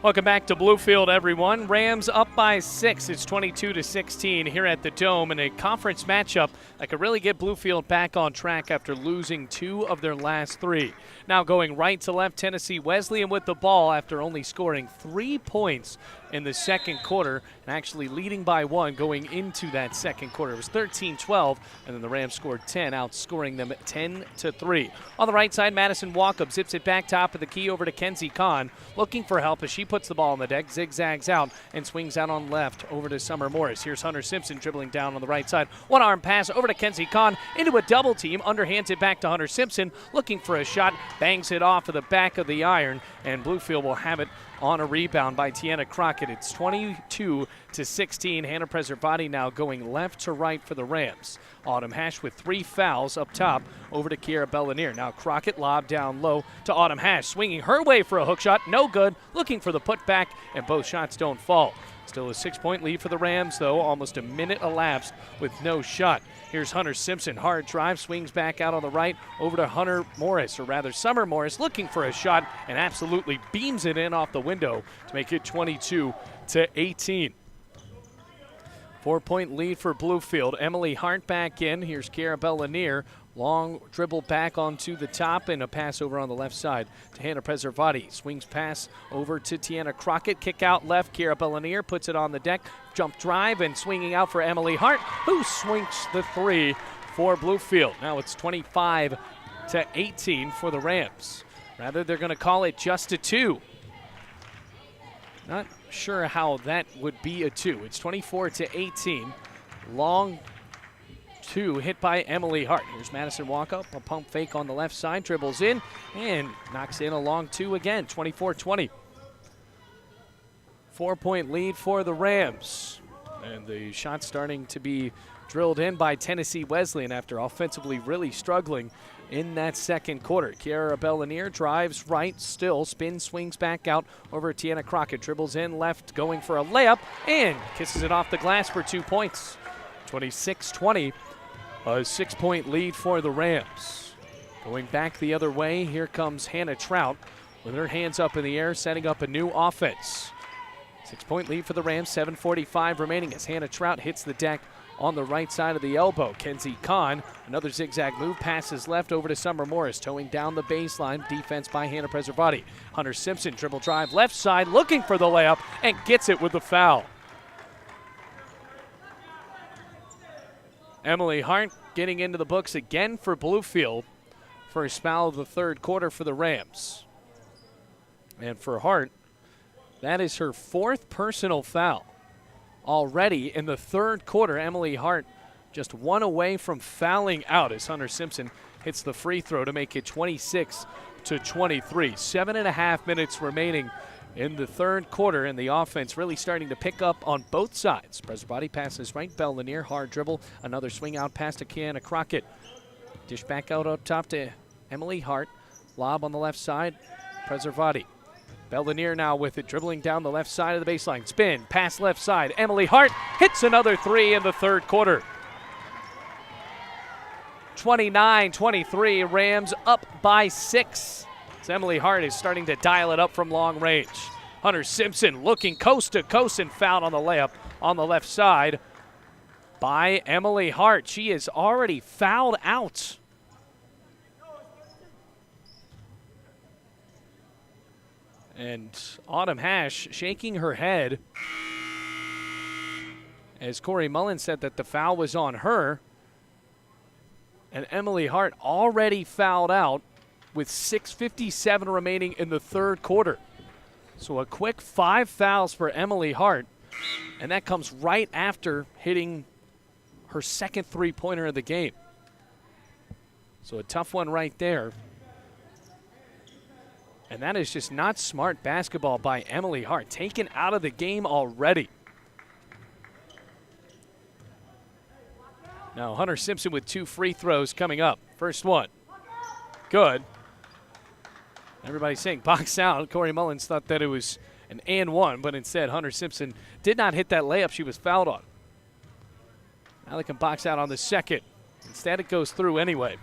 Welcome back to Bluefield, everyone. Rams up by 6. It's 22-16 here at the Dome in a conference matchup that could really get Bluefield back on track after losing 2 of their last 3. Now going right to left, Tennessee Wesleyan with the ball after only scoring 3 points in the second quarter and actually leading by 1 going into that second quarter. It was 13-12, and then the Rams scored 10, outscoring them 10-3. On the right side, Madison Walkup zips it back top of the key over to Kenzie Kahn, looking for help as she puts the ball on the deck, zigzags out, and swings out on left over to Summer Morris. Here's Hunter Simpson dribbling down on the right side. One-arm pass over to Kenzie Kahn into a double team, underhands it back to Hunter Simpson, looking for a shot, bangs it off of the back of the iron, and Bluefield will have it on a rebound by Tiana Crockett. It's 22-16. Hannah Preservati now going left to right for the Rams. Autumn Hash with 3 fouls up top over to Kiera Bellanier. Now Crockett lob down low to Autumn Hash, swinging her way for a hook shot. No good. Looking for the putback, and both shots don't fall. Still a 6-point lead for the Rams, though. Almost a minute elapsed with no shot. Here's Hunter Simpson. Hard drive, swings back out on the right over to Hunter Morris, or rather Summer Morris, looking for a shot and absolutely beams it in off the window to make it 22-18. 4-point lead for Bluefield. Emily Hart back in. Here's Kiera Bellanier. Long dribble back onto the top and a pass over on the left side to Hannah Preservati. Swings pass over to Tiana Crockett. Kick out left. Kiera Bellanier puts it on the deck. Jump drive and swinging out for Emily Hart, who swings the 3 for Bluefield. Now it's 25-18 for the Rams. Rather, they're going to call it just a 2. Not sure how that would be a 2. It's 24-18. Long 2 hit by Emily Hart. Here's Madison Walkup, a pump fake on the left side, dribbles in and knocks in a long 2 again, 24-20. 4-point lead for the Rams. And the shot starting to be drilled in by Tennessee Wesleyan after offensively really struggling in that second quarter. Kiera Bellanier drives right, still spins, swings back out over Tiana Crockett, dribbles in left, going for a layup, and kisses it off the glass for 2 points. 26-20, a 6-point lead for the Rams. Going back the other way, here comes Hannah Trout with her hands up in the air, setting up a new offense. 6-point lead for the Rams, 7:45 remaining as Hannah Trout hits the deck on the right side of the elbow. Kenzie Kahn, another zigzag move, passes left over to Summer Morris, towing down the baseline, defense by Hannah Preservati. Hunter Simpson, dribble drive left side, looking for the layup, and gets it with the foul. Emily Hart getting into the books again for Bluefield. First foul of the third quarter for the Rams. And for Hart, that is her 4th personal foul. Already in the third quarter, Emily Hart just 1 away from fouling out as Hunter Simpson hits the free throw to make it 26-23. 7.5 minutes remaining in the third quarter, and the offense really starting to pick up on both sides. Preservati passes right, Bellanier, hard dribble, another swing out pass to Kiana Crockett. Dish back out up top to Emily Hart. Lob on the left side, Preservati. Bellanier now with it, dribbling down the left side of the baseline. Spin, pass left side. Emily Hart hits another 3 in the third quarter. 29-23, Rams up by 6. As Emily Hart is starting to dial it up from long range. Hunter Simpson looking coast to coast and fouled on the layup on the left side by Emily Hart. She is already fouled out. And Autumn Hash shaking her head as Corey Mullen said that the foul was on her. And Emily Hart already fouled out with 6:57 remaining in the third quarter. So a quick 5 fouls for Emily Hart, and that comes right after hitting her second 3-pointer of the game. So a tough one right there. And that is just not smart basketball by Emily Hart, taken out of the game already. Now Hunter Simpson with 2 free throws coming up. First one, good. Everybody's saying box out. Corey Mullins thought that it was an and 1, but instead Hunter Simpson did not hit that layup she was fouled on. Now they can box out on the second. Instead it goes through anyway.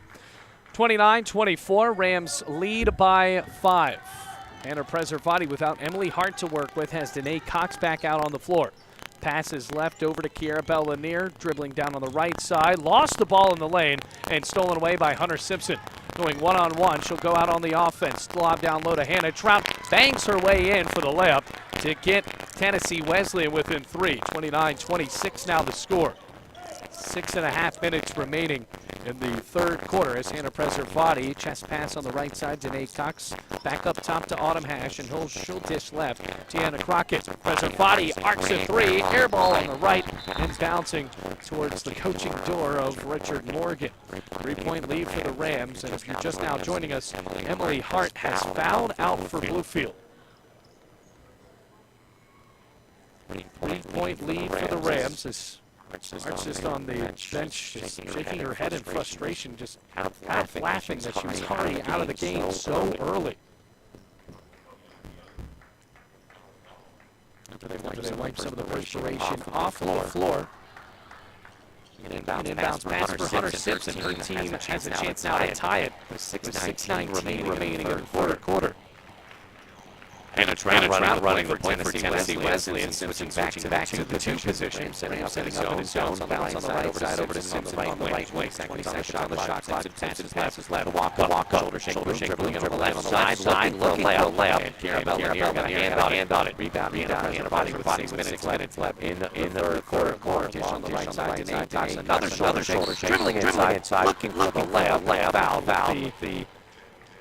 29-24, Rams lead by 5. Hannah Preservati without Emily Hart to work with has Danae Cox back out on the floor. Passes left over to Kiera Bell-Lanier, dribbling down on the right side. Lost the ball in the lane and stolen away by Hunter Simpson. Going one-on-one, she'll go out on the offense. Lob down low to Hannah Trout. Bangs her way in for the layup to get Tennessee Wesleyan within 3. 29-26 now the score. 6.5 minutes remaining in the third quarter as Hannah Preservati, chest pass on the right side, Danae Cox back up top to Autumn Hash, and she'll dish left. Tiana Crockett, Preservati arcs a 3, air ball on the right, and bouncing towards the coaching door of Richard Morgan. 3-point lead for the Rams, and if you're just now joining us, Emily Hart has fouled out for Bluefield. 3-point lead for the Rams. Hart's just on the bench, just shaking her head in frustration, just half laughing that she was already out of the game so early. After they wipe some of the perspiration off the floor. An inbounds pass for Hunter Simpson. Her team has a chance now to tie it with 6:19 remaining in the quarter. Hannah Trout running the point for Tennessee Wesleyan. Simpson back to the 2 position. Setting up in his own. Bounce on the right side over to Simpson on the right wing. Second on the shot clock. Passes left. Walk up. Shoulder shake. Dribbling on the left side. Looking for a layup. Kiera Bell-Lanier got a hand on it. Rebound. Hannah body with 6 minutes left in the third quarter. Dish on the right side. Danae Cox. Another shoulder shake. Dribbling inside. Looking for the layup. Foul. The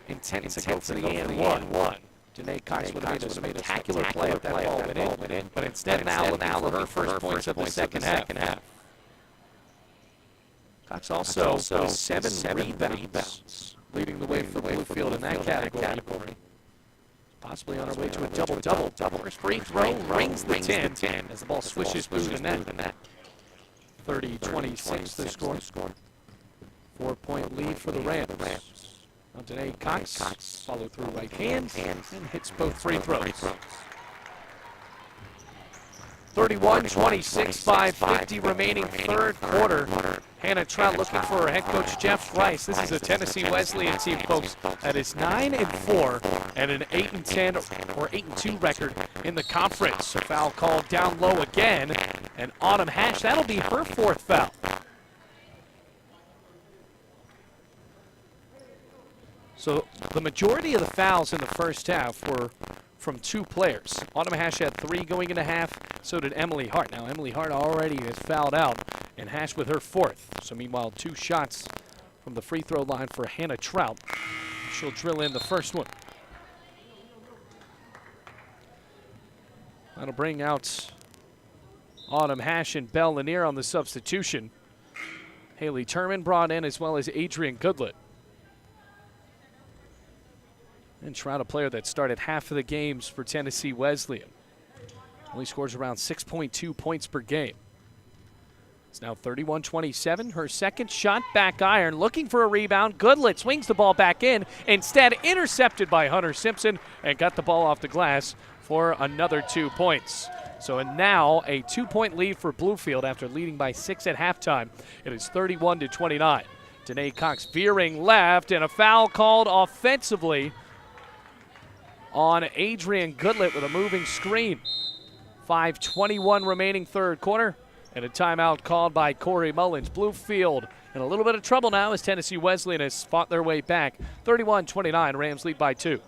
intent to go for the and one. Danae Cox would have made a spectacular play if that ball went in, but instead now looking for her first points of the second half. Cox also with 7 rebounds, leading the way for Bluefield in that category. Possibly on our way to a double-double. First free throw rings the 10 as the ball swishes through the net. 30-26 the score. 4-point lead for the Rams. Now Danae Cox, follow through right hand, and hits both free throws. 31-26, 5:50 remaining third quarter. Hannah Trout looking for her head coach Jeff Rice. This is a Tennessee Wesleyan team, folks, that is 9-4 and an 8-10 or 8-2 record in the conference. A foul called down low again, and Autumn Hash, that'll be her 4th foul. So the majority of the fouls in the first half were from 2 players. Autumn Hash had 3 going into half, so did Emily Hart. Now Emily Hart already has fouled out, and Hash with her 4th. So meanwhile, 2 shots from the free throw line for Hannah Trout. She'll drill in the first one. That'll bring out Autumn Hash and Bell-Lanier on the substitution. Haley Turman brought in, as well as Adrian Goodlett. And Trout, a player that started half of the games for Tennessee Wesleyan. Only scores around 6.2 points per game. It's now 31-27. Her second shot, back iron, looking for a rebound. Goodlett swings the ball back in. Instead, intercepted by Hunter Simpson and got the ball off the glass for another 2 points. So now a 2-point lead for Bluefield after leading by 6 at halftime. It is 31-29. Danae Cox veering left, and a foul called offensively on Adrian Goodlett with a moving screen. 5:21 remaining third quarter, and a timeout called by Corey Mullins. Bluefield in a little bit of trouble now as Tennessee Wesleyan has fought their way back. 31-29, Rams lead by 2.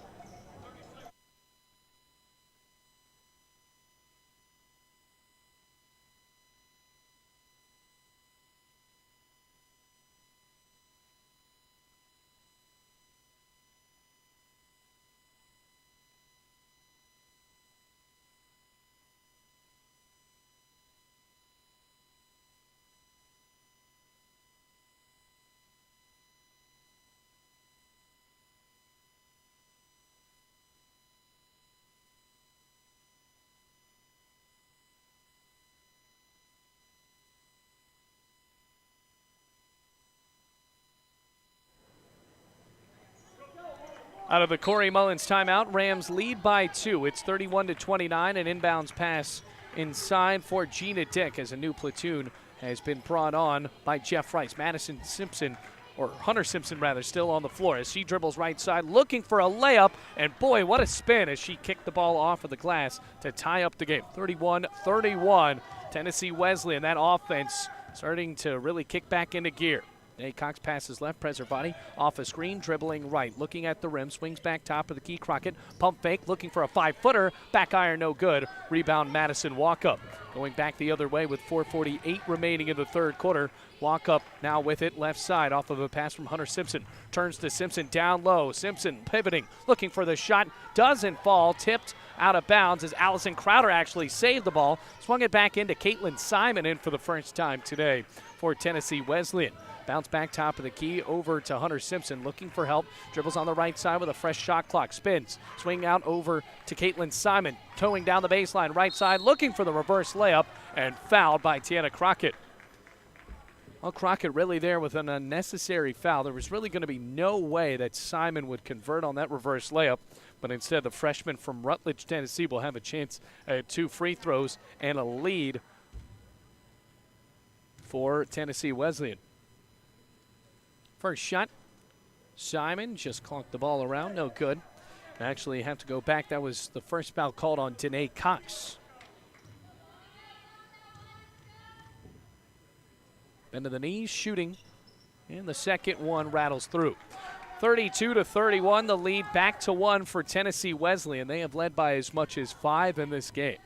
Out of the Corey Mullins timeout, Rams lead by 2. It's 31-29, an inbounds pass inside for Gina Dick as a new platoon has been brought on by Jeff Rice. Madison Simpson or Hunter Simpson rather, still on the floor as she dribbles right side, looking for a layup, and boy, what a spin as she kicked the ball off of the glass to tie up the game. 31-31, Tennessee Wesleyan. That offense starting to really kick back into gear. Danae Cox passes left, Preservati off a screen, dribbling right, looking at the rim, swings back top of the key. Crockett, pump fake, looking for a 5-footer, back iron no good. Rebound Madison Walkup. Going back the other way with 4:48 remaining in the third quarter. Walkup now with it left side off of a pass from Hunter Simpson. Turns to Simpson down low. Simpson pivoting, looking for the shot, doesn't fall, tipped out of bounds as Allison Crowder actually saved the ball. Swung it back into Caitlin Simon in for the first time today for Tennessee Wesleyan. Bounce back top of the key over to Hunter Simpson, looking for help. Dribbles on the right side with a fresh shot clock. Spins. Swing out over to Caitlin Simon. Towing down the baseline right side, looking for the reverse layup, and fouled by Tiana Crockett. Well, Crockett really there with an unnecessary foul. There was really going to be no way that Simon would convert on that reverse layup, but instead the freshman from Rutledge, Tennessee will have a chance at 2 free throws and a lead for Tennessee Wesleyan. First shot, Simon just clonked the ball around, no good. Actually have to go back. That was the first foul called on Danae Cox. Bend to the knees, shooting, and the second one rattles through. 32-31, the lead back to 1 for Tennessee Wesleyan. They have led by as much as 5 in this game.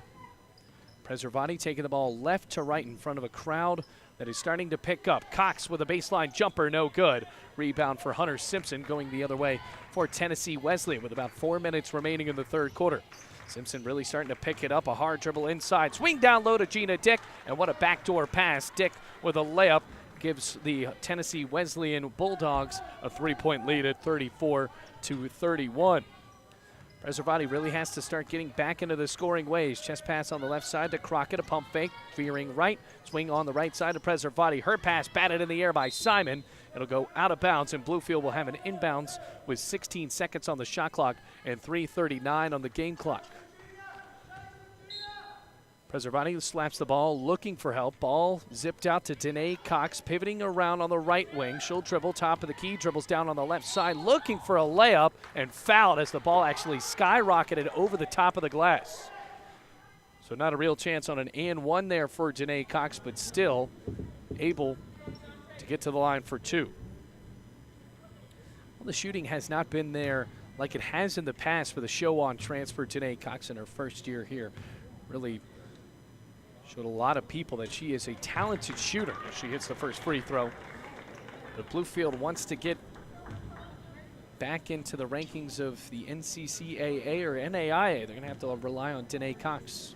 Preservati taking the ball left to right in front of a crowd that is starting to pick up. Cox with a baseline jumper, no good. Rebound for Hunter Simpson, going the other way for Tennessee Wesleyan with about 4 minutes remaining in the third quarter. Simpson really starting to pick it up, a hard dribble inside. Swing down low to Gina Dick, and what a backdoor pass. Dick with a layup gives the Tennessee Wesleyan Bulldogs a 3-point lead at 34-31. Preservati really has to start getting back into the scoring ways. Chest pass on the left side to Crockett, a pump fake, veering right. Swing on the right side to Preservati. Her pass batted in the air by Simon. It'll go out of bounds, and Bluefield will have an inbounds with 16 seconds on the shot clock and 3:39 on the game clock. Preservati slaps the ball, looking for help. Ball zipped out to Danae Cox, pivoting around on the right wing. She'll dribble top of the key, dribbles down on the left side, looking for a layup, and fouled as the ball actually skyrocketed over the top of the glass. So not a real chance on an and 1 there for Danae Cox, but still able to get to the line for 2. Well, the shooting has not been there like it has in the past for the show-on transfer Danae Cox in her first year here. Really showed a lot of people that she is a talented shooter as she hits the first free throw. But Bluefield wants to get back into the rankings of the NCCAA or NAIA. They're going to have to rely on Danae Cox.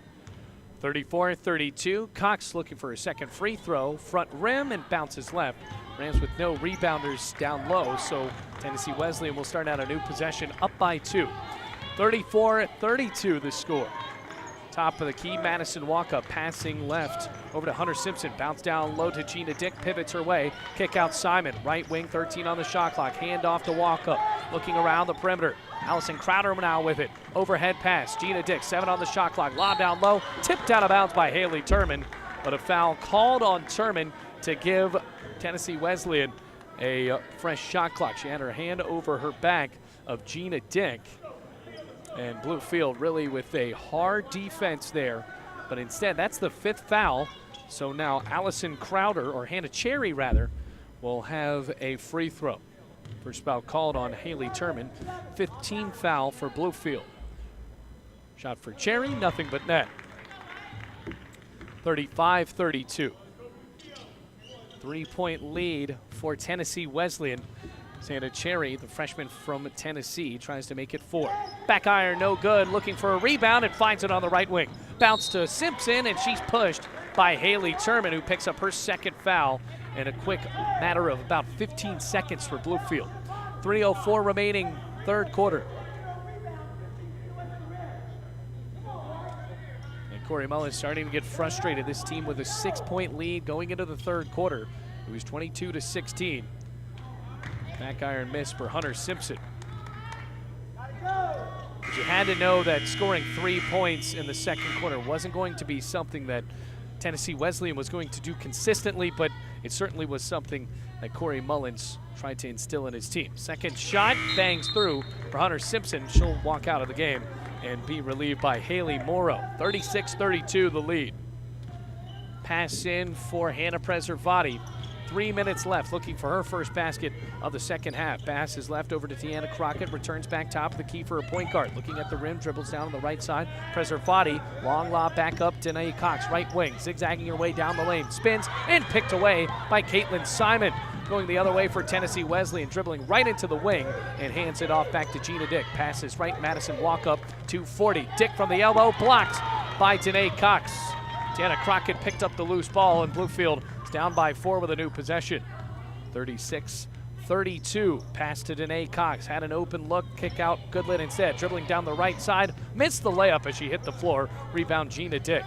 34-32. Cox looking for a second free throw. Front rim and bounces left. Rams with no rebounders down low, so Tennessee Wesleyan will start out a new possession up by 2. 34-32 the score. Top of the key, Madison Walkup passing left over to Hunter Simpson. Bounce down low to Gina Dick, pivots her way. Kick out Simon, right wing, 13 on the shot clock. Hand off to Walkup, looking around the perimeter. Allison Crowder now with it. Overhead pass, Gina Dick, 7 on the shot clock. Lob down low, tipped out of bounds by Haley Turman. But a foul called on Turman to give Tennessee Wesleyan a fresh shot clock. She had her hand over her back of Gina Dick. And Bluefield really with a hard defense there. But instead, that's the 5th foul. So now Allison Crowder, or Hannah Cherry rather, will have a free throw. First foul called on Haley Turman. 15th foul for Bluefield. Shot for Cherry, nothing but net. 35-32. 3-point lead for Tennessee Wesleyan. Hannah Cherry, the freshman from Tennessee, tries to make it 4. Back iron, no good. Looking for a rebound and finds it on the right wing. Bounce to Simpson, and she's pushed by Haley Turman, who picks up her second foul in a quick matter of about 15 seconds for Bluefield. 3:04 remaining, third quarter. And Corey Mullen starting to get frustrated. This team with a 6-point lead going into the third quarter. It was 22-16. Back iron miss for Hunter Simpson. But you had to know that scoring 3 points in the second quarter wasn't going to be something that Tennessee Wesleyan was going to do consistently, but it certainly was something that Corey Mullins tried to instill in his team. Second shot bangs through for Hunter Simpson. She'll walk out of the game and be relieved by Haley Morrow. 36-32 the lead. Pass in for Hannah Preservati. 3 minutes left, looking for her first basket of the second half. Pass is left over to Tiana Crockett, returns back top of the key for a point guard. Looking at the rim, dribbles down on the right side. Preservati, long lob back up, Danae Cox, right wing, zigzagging her way down the lane, spins, and picked away by Caitlin Simon. Going the other way for Tennessee Wesleyan, dribbling right into the wing and hands it off back to Gina Dick. Passes right, Madison walk up, 240. Dick from the elbow, blocked by Danae Cox. Tiana Crockett picked up the loose ball, and Bluefield is down by 4 with a new possession. 36-32, pass to Danae Cox. Had an open look, kick out, Goodlett instead. Dribbling down the right side, missed the layup as she hit the floor. Rebound Gina Dick.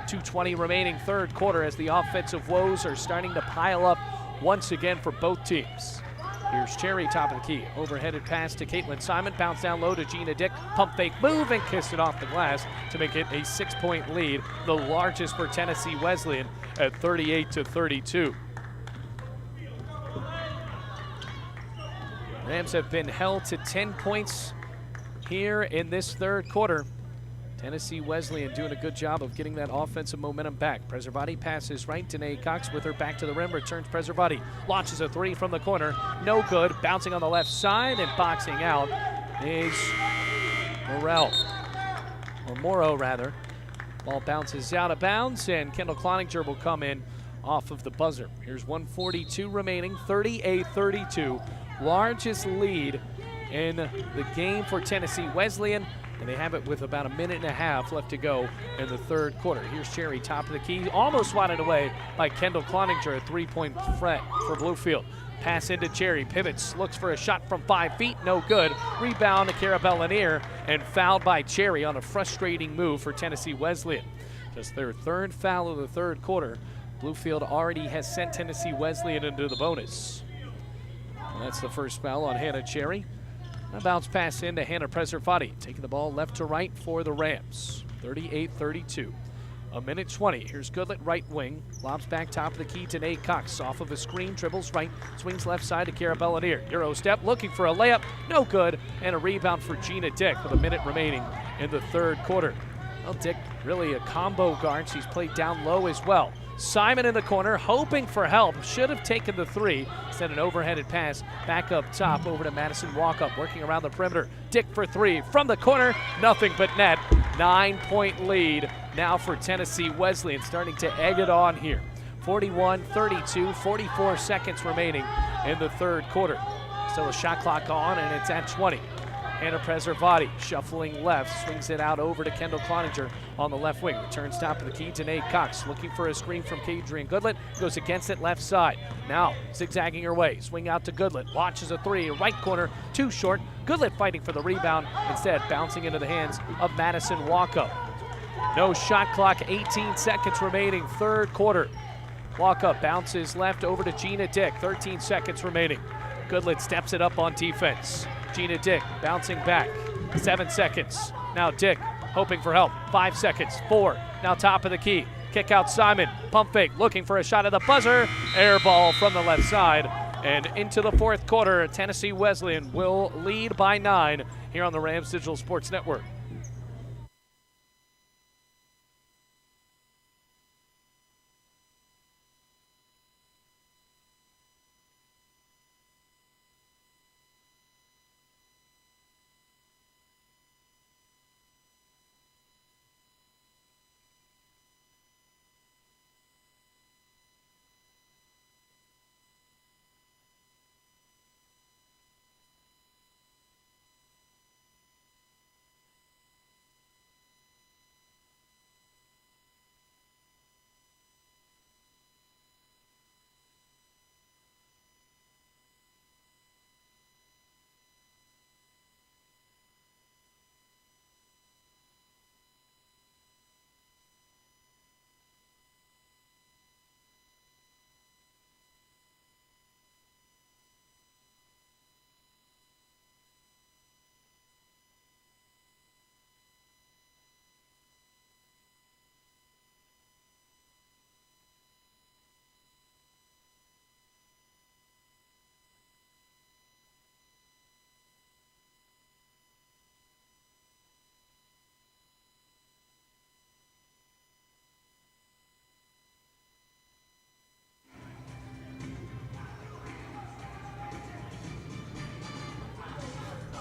2:20 remaining third quarter as the offensive woes are starting to pile up once again for both teams. Here's Cherry, top of the key. Overheaded pass to Caitlin Simon. Bounce down low to Gina Dick. Pump fake move and kissed it off the glass to make it a 6-point lead, the largest for Tennessee Wesleyan at 38-32. Rams have been held to 10 points here in this third quarter. Tennessee Wesleyan doing a good job of getting that offensive momentum back. Preservati passes right. Danae Cox with her back to the rim, returns Preservati. Launches a three from the corner. No good. Bouncing on the left side and boxing out is Morrow rather. Ball bounces out of bounds and Kendall Cloninger will come in off of the buzzer. Here's 1:42 remaining, 38-32. Largest lead in the game for Tennessee Wesleyan. And they have it with about a minute and a half left to go in the third quarter. Here's Cherry, top of the key, almost swatted away by Kendall Cloninger, a 3-point threat for Bluefield. Pass into Cherry, pivots, looks for a shot from 5 feet, no good. Rebound to Cara Bellanier, and fouled by Cherry on a frustrating move for Tennessee Wesleyan. Just their third foul of the third quarter. Bluefield already has sent Tennessee Wesleyan into the bonus. And that's the first foul on Hannah Cherry. A bounce pass into Hannah Preservati, taking the ball left to right for the Rams. 38-32. A minute 20. Here's Goodlett, right wing. Lobs back top of the key to Nate Cox. Off of a screen, dribbles right, swings left side to Cara Bellanier. Euro step, looking for a layup, no good. And a rebound for Gina Dick with a minute remaining in the third quarter. Well, Dick really a combo guard. She's played down low as well. Simon in the corner, hoping for help. Should have taken the three. Instead, an overheaded pass back up top over to Madison Walkup, working around the perimeter. Dick for three from the corner, nothing but net. 9-point lead now for Tennessee Wesleyan, starting to egg it on here. 41-32, 44 seconds remaining in the third quarter. Still a shot clock on, and it's at 20. Hannah Preservati shuffling left, swings it out over to Kendall Cloninger on the left wing. Returns top of the key to Nate Cox, looking for a screen from Kadrian Goodlett. Goes against it left side. Now zigzagging her way, swing out to Goodlett. Launches a three, right corner, too short. Goodlett fighting for the rebound, instead bouncing into the hands of Madison Walkup. No shot clock, 18 seconds remaining, third quarter. Walkup bounces left over to Gina Dick, 13 seconds remaining. Goodlett steps it up on defense. Gina Dick bouncing back, 7 seconds. Now Dick hoping for help, 5 seconds, 4. Now top of the key, kick out Simon, pump fake, looking for a shot at the buzzer. Air ball from the left side. And into the fourth quarter, Tennessee Wesleyan will lead by 9 here on the Rams Digital Sports Network.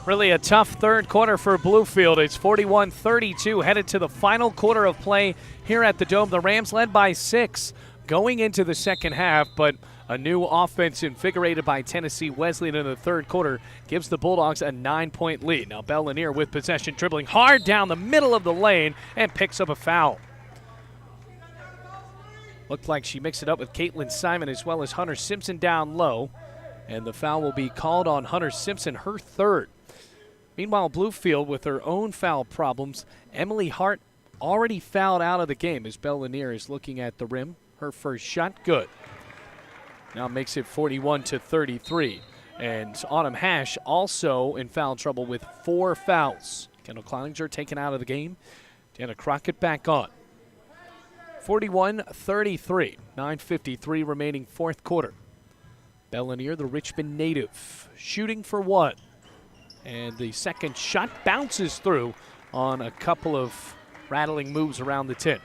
Really a tough third quarter for Bluefield. It's 41-32 headed to the final quarter of play here at the Dome. The Rams led by 6 going into the second half, but a new offense invigorated by Tennessee Wesleyan in the third quarter gives the Bulldogs a 9-point lead. Now Bell Lanier with possession, dribbling hard down the middle of the lane and picks up a foul. Looked like she mixed it up with Caitlin Simon as well as Hunter Simpson down low. And the foul will be called on Hunter Simpson, her third. Meanwhile, Bluefield with her own foul problems. Emily Hart already fouled out of the game as Bell Lanier is looking at the rim. Her first shot, good. Now makes it 41-33. And Autumn Hash also in foul trouble with 4 fouls. Kendall Cloninger taken out of the game. Deanna Crockett back on. 41-33, 9:53 remaining fourth quarter. Bell Lanier, the Richmond native, shooting for 1. And the second shot bounces through on a couple of rattling moves around the 10.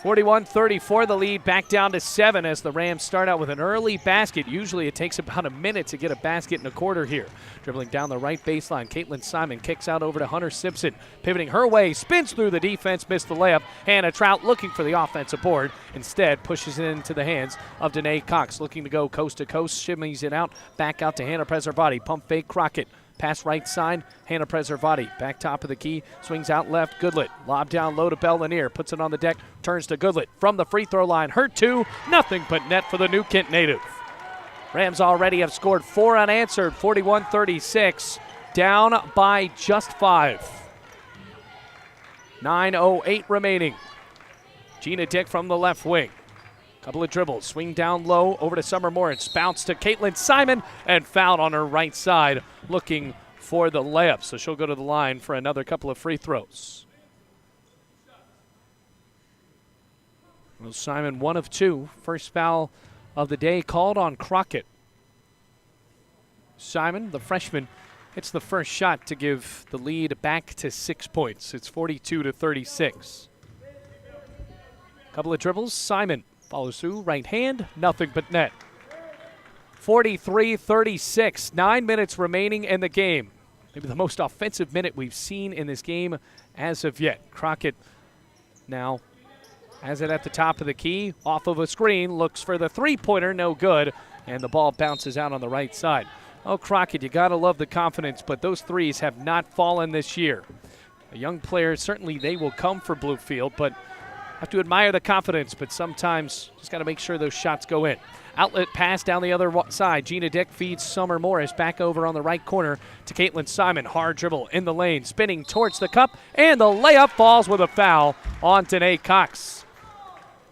41-34, the lead back down to 7 as the Rams start out with an early basket. Usually it takes about a minute to get a basket in a quarter here. Dribbling down the right baseline, Caitlin Simon kicks out over to Hunter Simpson. Pivoting her way, spins through the defense, missed the layup. Hannah Trout looking for the offensive board. Instead, pushes it into the hands of Danae Cox, looking to go coast to coast, shimmies it out, back out to Hannah Preservati. Pump fake Crockett. Pass right side, Hannah Preservati. Back top of the key, swings out left, Goodlet. Lob down low to Bell Lanier, puts it on the deck, turns to Goodlet. From the free throw line, her 2, nothing but net for the New Kent native. Rams already have scored 4 unanswered, 41-36, down by just 5. 9:08 remaining. Gina Dick from the left wing. Couple of dribbles, swing down low over to Summer Morris, bounce to Caitlin Simon, and fouled on her right side, looking for the layup. So she'll go to the line for another couple of free throws. Well, Simon 1 of 2, first foul of the day called on Crockett. Simon, the freshman, hits the first shot to give the lead back to 6 points. It's 42-36. Couple of dribbles, Simon follows through, right hand, nothing but net. 43-36, 9 minutes remaining in the game. Maybe the most offensive minute we've seen in this game as of yet. Crockett now has it at the top of the key, off of a screen, looks for the three-pointer, no good, and the ball bounces out on the right side. Oh, Crockett, you gotta love the confidence, but those threes have not fallen this year. A young player, certainly they will come for Bluefield, but have to admire the confidence, but sometimes just got to make sure those shots go in. Outlet pass down the other side. Gina Dick feeds Summer Morris back over on the right corner to Caitlin Simon. Hard dribble in the lane, spinning towards the cup, and the layup falls with a foul on Danae Cox.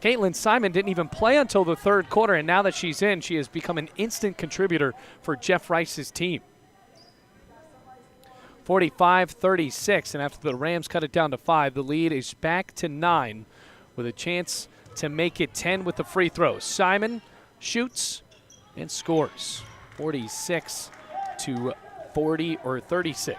Caitlin Simon didn't even play until the third quarter, and now that she's in, she has become an instant contributor for Jeff Rice's team. 45-36, and after the Rams cut it down to 5, the lead is back to 9. With a chance to make it 10 with the free throws. Simon shoots and scores. 46-36.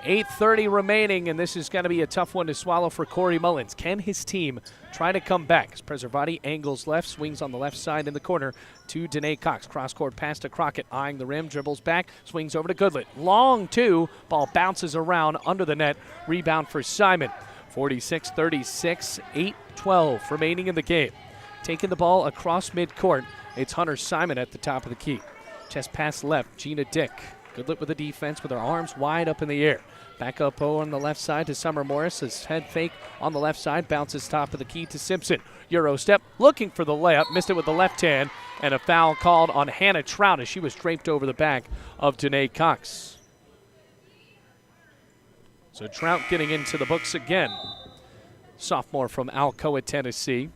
8:30 remaining, and this is going to be a tough one to swallow for Corey Mullins. Can his team try to come back? As Preservati angles left, swings on the left side in the corner to Danae Cox. Cross-court pass to Crockett, eyeing the rim, dribbles back, swings over to Goodlet. Long 2, ball bounces around under the net. Rebound for Simon. 46-36, 8:12 remaining in the game. Taking the ball across midcourt, it's Hunter Simon at the top of the key. Chest pass left, Gina Dick. Goodlet with the defense with her arms wide up in the air. Back up on the left side to Summer Morris. His head fake on the left side, bounces top of the key to Simpson. Euro step, looking for the layup, missed it with the left hand, and a foul called on Hannah Trout as she was draped over the back of Danae Cox. So Trout getting into the books again. Sophomore from Alcoa, Tennessee.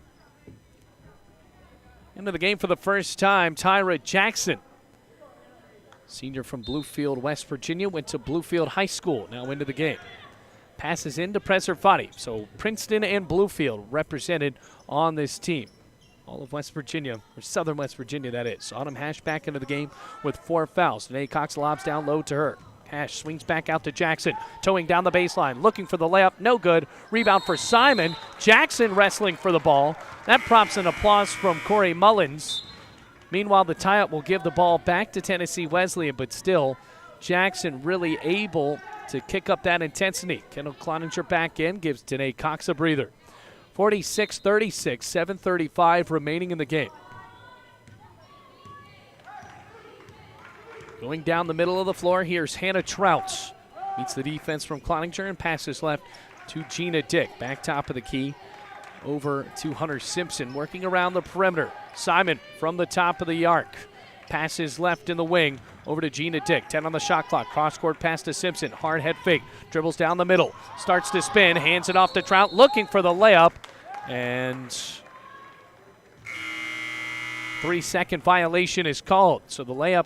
Into the game for the first time, Tyra Jackson. Senior from Bluefield, West Virginia, went to Bluefield High School, now into the game. Passes into Preservati, so Princeton and Bluefield represented on this team. All of West Virginia, or Southern West Virginia that is. Autumn Hash back into the game with 4 fouls. Danae Cox lobs down low to her. Hash swings back out to Jackson, towing down the baseline, looking for the layup, no good. Rebound for Simon. Jackson wrestling for the ball. That prompts an applause from Corey Mullins. Meanwhile, the tie-up will give the ball back to Tennessee Wesleyan, but still, Jackson really able to kick up that intensity. Kendall Cloninger back in, gives Danae Cox a breather. 46-36, 7:35 remaining in the game. Going down the middle of the floor, here's Hannah Trout. Meets the defense from Cloninger and passes left to Gina Dick. Back top of the key over to Hunter Simpson, working around the perimeter. Simon from the top of the arc. Passes left in the wing over to Gina Dick. 10 on the shot clock. Cross-court pass to Simpson. Hard head fake. Dribbles down the middle. Starts to spin. Hands it off to Trout. Looking for the layup. And 3-second violation is called. So the layup,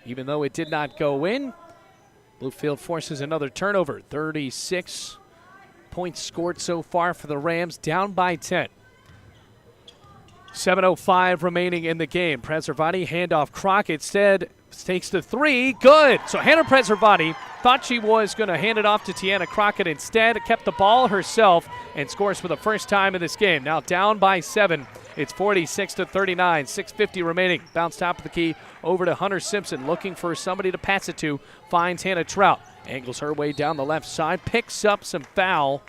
even though it did not go in, Bluefield forces another turnover. 36 points scored so far for the Rams. Down by 10. 7:05 remaining in the game. Preservati handoff. Crockett instead takes the three. Good. So Hannah Preservati thought she was going to hand it off to Tiana Crockett. Instead, kept the ball herself and scores for the first time in this game. Now down by 7. It's 46-39. 6:50 remaining. Bounce top of the key over to Hunter Simpson. Looking for somebody to pass it to. Finds Hannah Trout. Angles her way down the left side. Picks up some foul.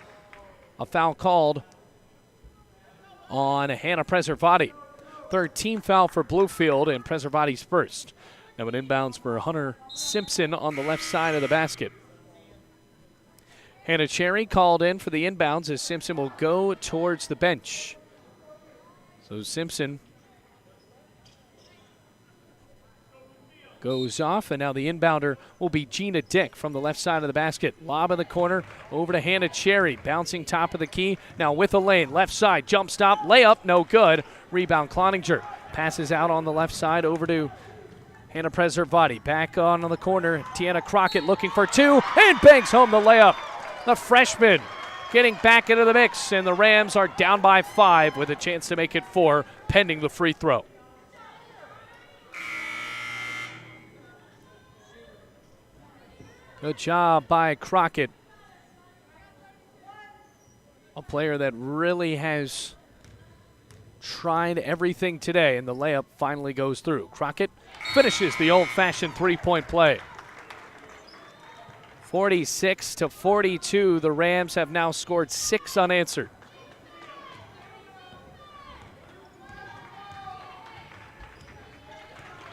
A foul called on Hannah Preservati. Third team foul for Bluefield, and Preservati's first. Now an inbounds for Hunter Simpson on the left side of the basket. Hannah Cherry called in for the inbounds as Simpson will go towards the bench. So Simpson goes off, and now the inbounder will be Gina Dick from the left side of the basket. Lob in the corner over to Hannah Cherry. Bouncing top of the key. Now with a lane. Left side. Jump stop. Layup. No good. Rebound Cloninger. Passes out on the left side over to Hannah Preservati. Back on the corner. Tiana Crockett looking for two and banks home the layup. The freshman getting back into the mix, and the Rams are down by 5 with a chance to make it 4 pending the free throw. Good job by Crockett. A player that really has tried everything today, and the layup finally goes through. Crockett finishes the old-fashioned three-point play. 46-42, the Rams have now scored 6 unanswered.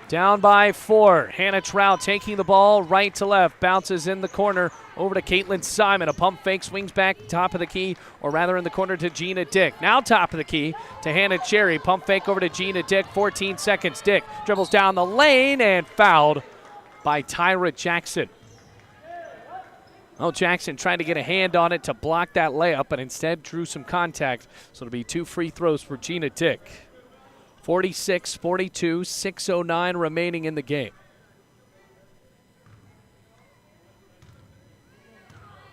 Down by 4. Hannah Trout taking the ball right to left. Bounces in the corner over to Caitlin Simon. A pump fake, swings back top of the key, or rather in the corner to Gina Dick. Now top of the key to Hannah Cherry. Pump fake over to Gina Dick. 14 seconds. Dick dribbles down the lane and fouled by Tyra Jackson. Well, Jackson tried to get a hand on it to block that layup, but instead drew some contact. So it'll be 2 free throws for Gina Dick. 46-42, 6:09 remaining in the game.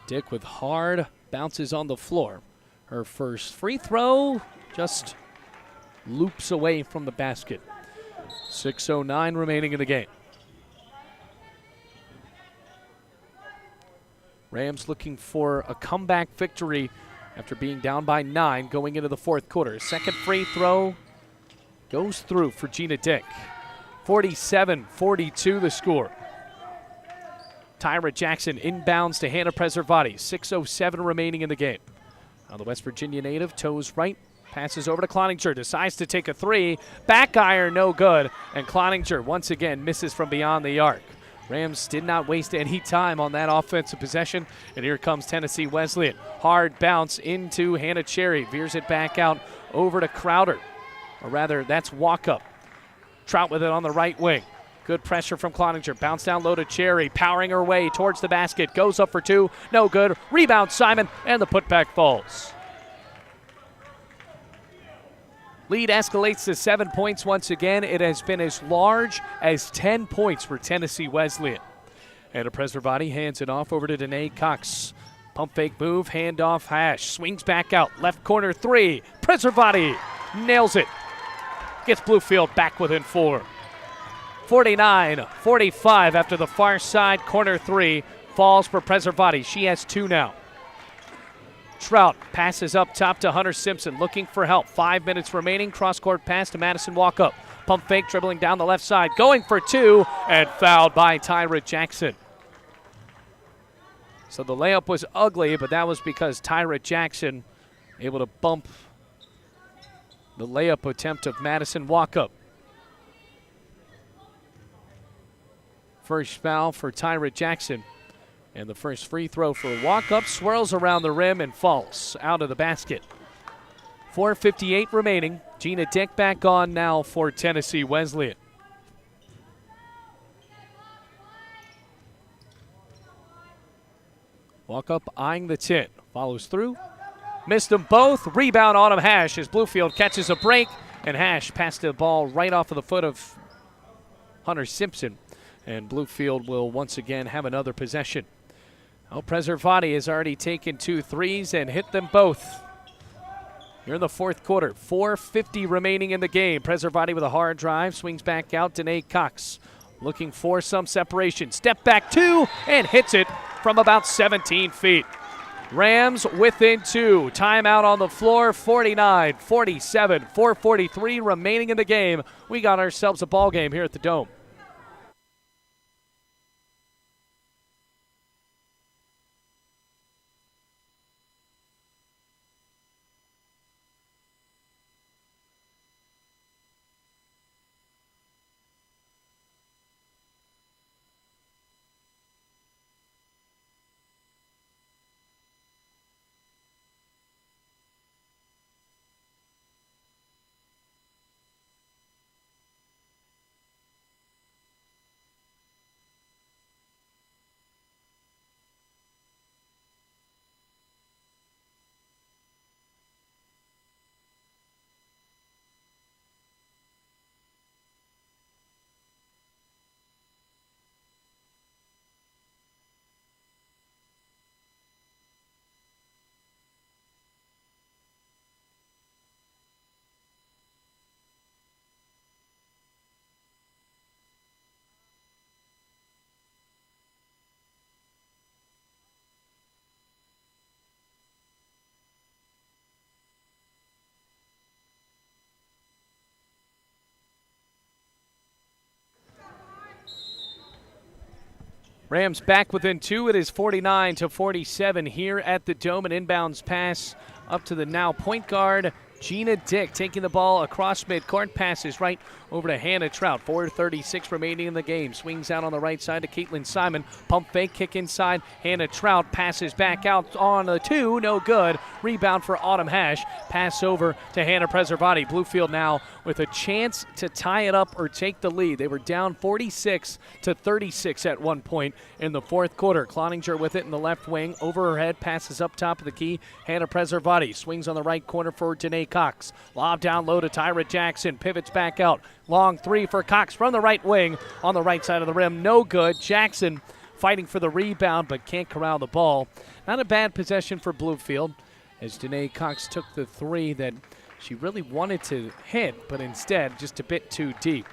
Dick with hard bounces on the floor. Her first free throw just loops away from the basket. 6:09 remaining in the game. Rams looking for a comeback victory after being down by 9 going into the fourth quarter. Second free throw goes through for Gina Dick. 47-42 the score. Tyra Jackson inbounds to Hannah Preservati. 6:07 remaining in the game. Now the West Virginia native toes right, passes over to Cloninger, decides to take a three. Back iron, no good. And Cloninger once again misses from beyond the arc. Rams did not waste any time on that offensive possession. And here comes Tennessee Wesleyan. Hard bounce into Hannah Cherry. Veers it back out over to Crowder. Or rather, that's walk-up. Trout with it on the right wing. Good pressure from Cloninger. Bounce down low to Cherry. Powering her way towards the basket. Goes up for 2. No good. Rebound Simon. And the putback falls. Lead escalates to 7 points once again. It has been as large as 10 points for Tennessee Wesleyan. And a Preservati hands it off over to Danae Cox. Pump fake move. Handoff hash. Swings back out. Left corner 3. Preservati nails it. Gets Bluefield back within 4. 49-45 after the far side corner 3 falls for Preservati. She has 2 now. Trout passes up top to Hunter Simpson looking for help. 5 minutes remaining. Cross-court pass to Madison Walkup. Pump fake dribbling down the left side. Going for 2 and fouled by Tyra Jackson. So the layup was ugly, but that was because Tyra Jackson able to bump the layup attempt of Madison Walkup. First foul for Tyra Jackson. And the first free throw for Walkup swirls around the rim and falls out of the basket. 4:58 remaining. Gina Dick back on now for Tennessee Wesleyan. Walkup eyeing the 10. Follows through. Missed them both. Rebound Autumn Hash as Bluefield catches a break. And Hash passed the ball right off of the foot of Hunter Simpson. And Bluefield will once again have another possession. Preservati has already taken 2 threes and hit them both. Here in the fourth quarter, 4:50 remaining in the game. Preservati with a hard drive, swings back out. Danae Cox looking for some separation. Step back 2 and hits it from about 17 feet. Rams within 2. Timeout on the floor, 49-47. 4:43 remaining in the game. We got ourselves a ball game here at the Dome. Rams back within 2. It is 49-47 here at the Dome. An inbounds pass up to the now point guard, Gina Dick, taking the ball across midcourt. Passes right over to Hannah Trout. 4:36 remaining in the game. Swings out on the right side to Caitlin Simon. Pump fake, kick inside. Hannah Trout passes back out on the 2. No good. Rebound for Autumn Hash. Pass over to Hannah Preservati. Bluefield now with a chance to tie it up or take the lead. They were down 46-36 at one point in the fourth quarter. Cloninger with it in the left wing. Over her head, passes up top of the key. Hannah Preservati swings on the right corner for Danae Cox. Lob down low to Tyra Jackson. Pivots back out. Long 3 for Cox from the right wing on the right side of the rim. No good. Jackson fighting for the rebound but can't corral the ball. Not a bad possession for Bluefield as Danae Cox took the 3 that she really wanted to hit, but instead just a bit too deep.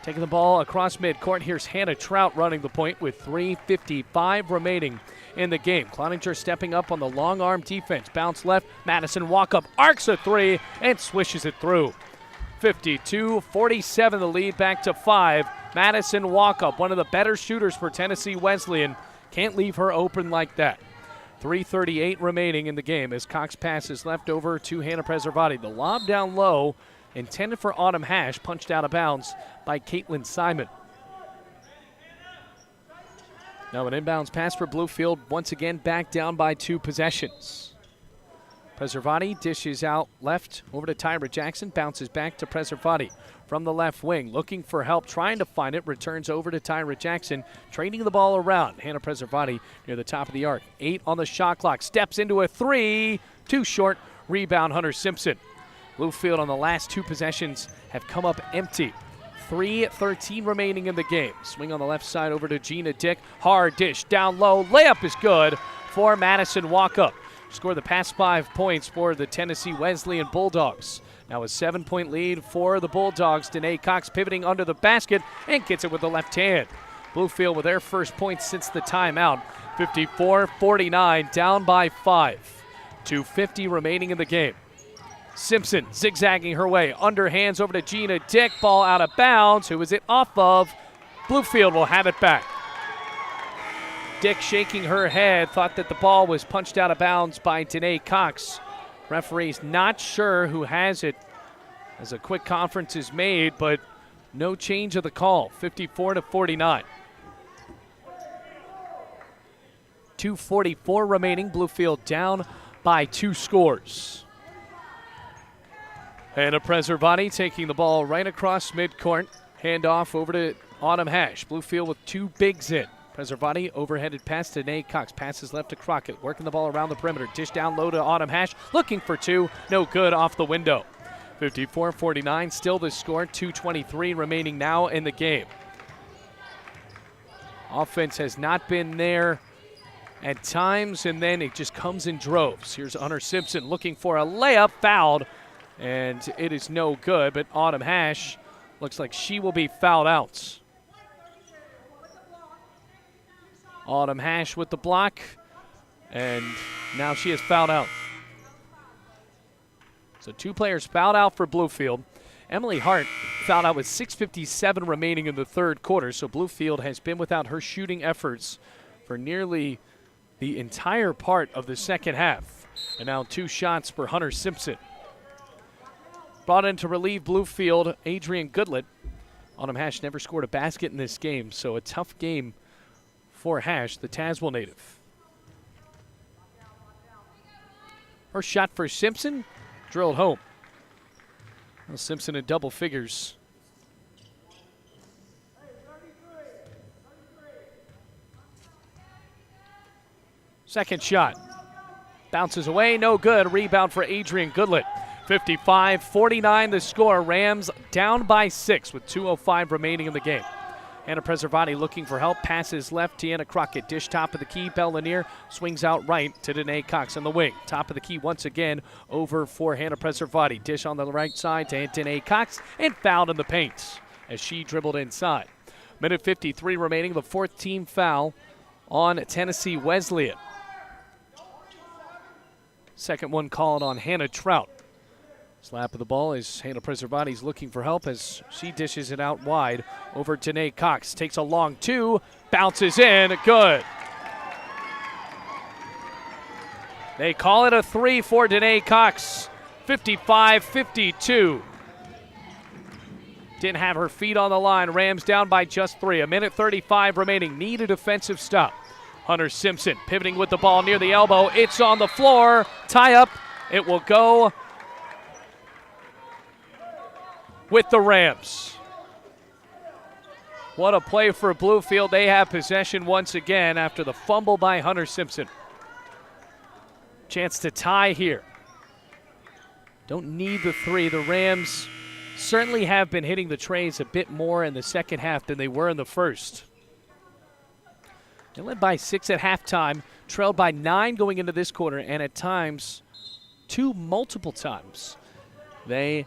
Taking the ball across midcourt, here's Hannah Trout running the point with 3:55 remaining in the game. Cloninger stepping up on the long arm defense. Bounce left, Madison Walkup arcs a 3 and swishes it through. 52-47 the lead, back to 5. Madison Walkup, one of the better shooters for Tennessee Wesleyan. Can't leave her open like that. 3:38 remaining in the game as Cox passes left over to Hannah Preservati. The lob down low, intended for Autumn Hash, punched out of bounds by Caitlin Simon. Now an inbounds pass for Bluefield, once again back down by 2 possessions. Preservati dishes out left over to Tyra Jackson, bounces back to Preservati from the left wing, looking for help, trying to find it, returns over to Tyra Jackson, trading the ball around. Hannah Preservati near the top of the arc. 8 on the shot clock, steps into a 3, too short, rebound Hunter Simpson. Bluefield on the last 2 possessions have come up empty. 3:13 remaining in the game. Swing on the left side over to Gina Dick. Hard dish down low. Layup is good for Madison Walkup. Scored the past 5 points for the Tennessee Wesleyan Bulldogs. Now a 7-point lead for the Bulldogs. Danae Cox pivoting under the basket and gets it with the left hand. Bluefield with their first points since the timeout. 54-49, down by 5. 2:50 remaining in the game. Simpson zigzagging her way, underhands over to Gina Dick, ball out of bounds. Who is it off of? Bluefield will have it back. Dick shaking her head, thought that the ball was punched out of bounds by Danae Cox. Referee's not sure who has it as a quick conference is made, but no change of the call, 54-49. 2:44 remaining, Bluefield down by 2 scores. Hannah Preservati taking the ball right across midcourt. Handoff over to Autumn Hash. Bluefield with 2 bigs in. Preservati overheaded pass to Danae Cox. Passes left to Crockett. Working the ball around the perimeter. Dish down low to Autumn Hash. Looking for 2. No good, off the window. 54-49, still the score. 2:23 remaining now in the game. Offense has not been there at times, and then it just comes in droves. Here's Hunter Simpson looking for a layup, fouled, and it is no good, but Autumn Hash looks like she will be fouled out. Autumn Hash with the block, and now she is fouled out. So 2 players fouled out for Bluefield. Emily Hart fouled out with 6:57 remaining in the third quarter, so Bluefield has been without her shooting efforts for nearly the entire part of the second half. And now 2 shots for Hunter Simpson. Brought in to relieve Bluefield, Adrian Goodlett. Autumn Hash never scored a basket in this game, so a tough game for Hash, the Tazewell native. First shot for Simpson, drilled home. Well, Simpson in double figures. Second shot. Bounces away, no good. Rebound for Adrian Goodlett. 55-49 the score. Rams down by 6 with 2:05 remaining in the game. Hannah Preservati looking for help. Passes left. Tiana Crockett. Dish top of the key. Bell Lanier swings out right to Danae Cox on the wing. Top of the key once again over for Hannah Preservati. Dish on the right side to Danae Cox and fouled in the paint as she dribbled inside. Minute 53 remaining. The 4th team foul on Tennessee Wesleyan. Second one called on Hannah Trout. Slap of the ball as Hannah Preservati's looking for help as she dishes it out wide over to Danae Cox. Takes a long 2, bounces in, good. They call it a 3 for Danae Cox, 55-52. Didn't have her feet on the line. Rams down by just 3. A minute 35 remaining. Need a defensive stop. Hunter Simpson pivoting with the ball near the elbow. It's on the floor. Tie up. It will go with the Rams. What a play for Bluefield. They have possession once again after the fumble by Hunter Simpson. Chance to tie here. Don't need the 3. The Rams certainly have been hitting the trays a bit more in the second half than they were in the first. They led by 6 at halftime, trailed by 9 going into this quarter, and at times, multiple times, they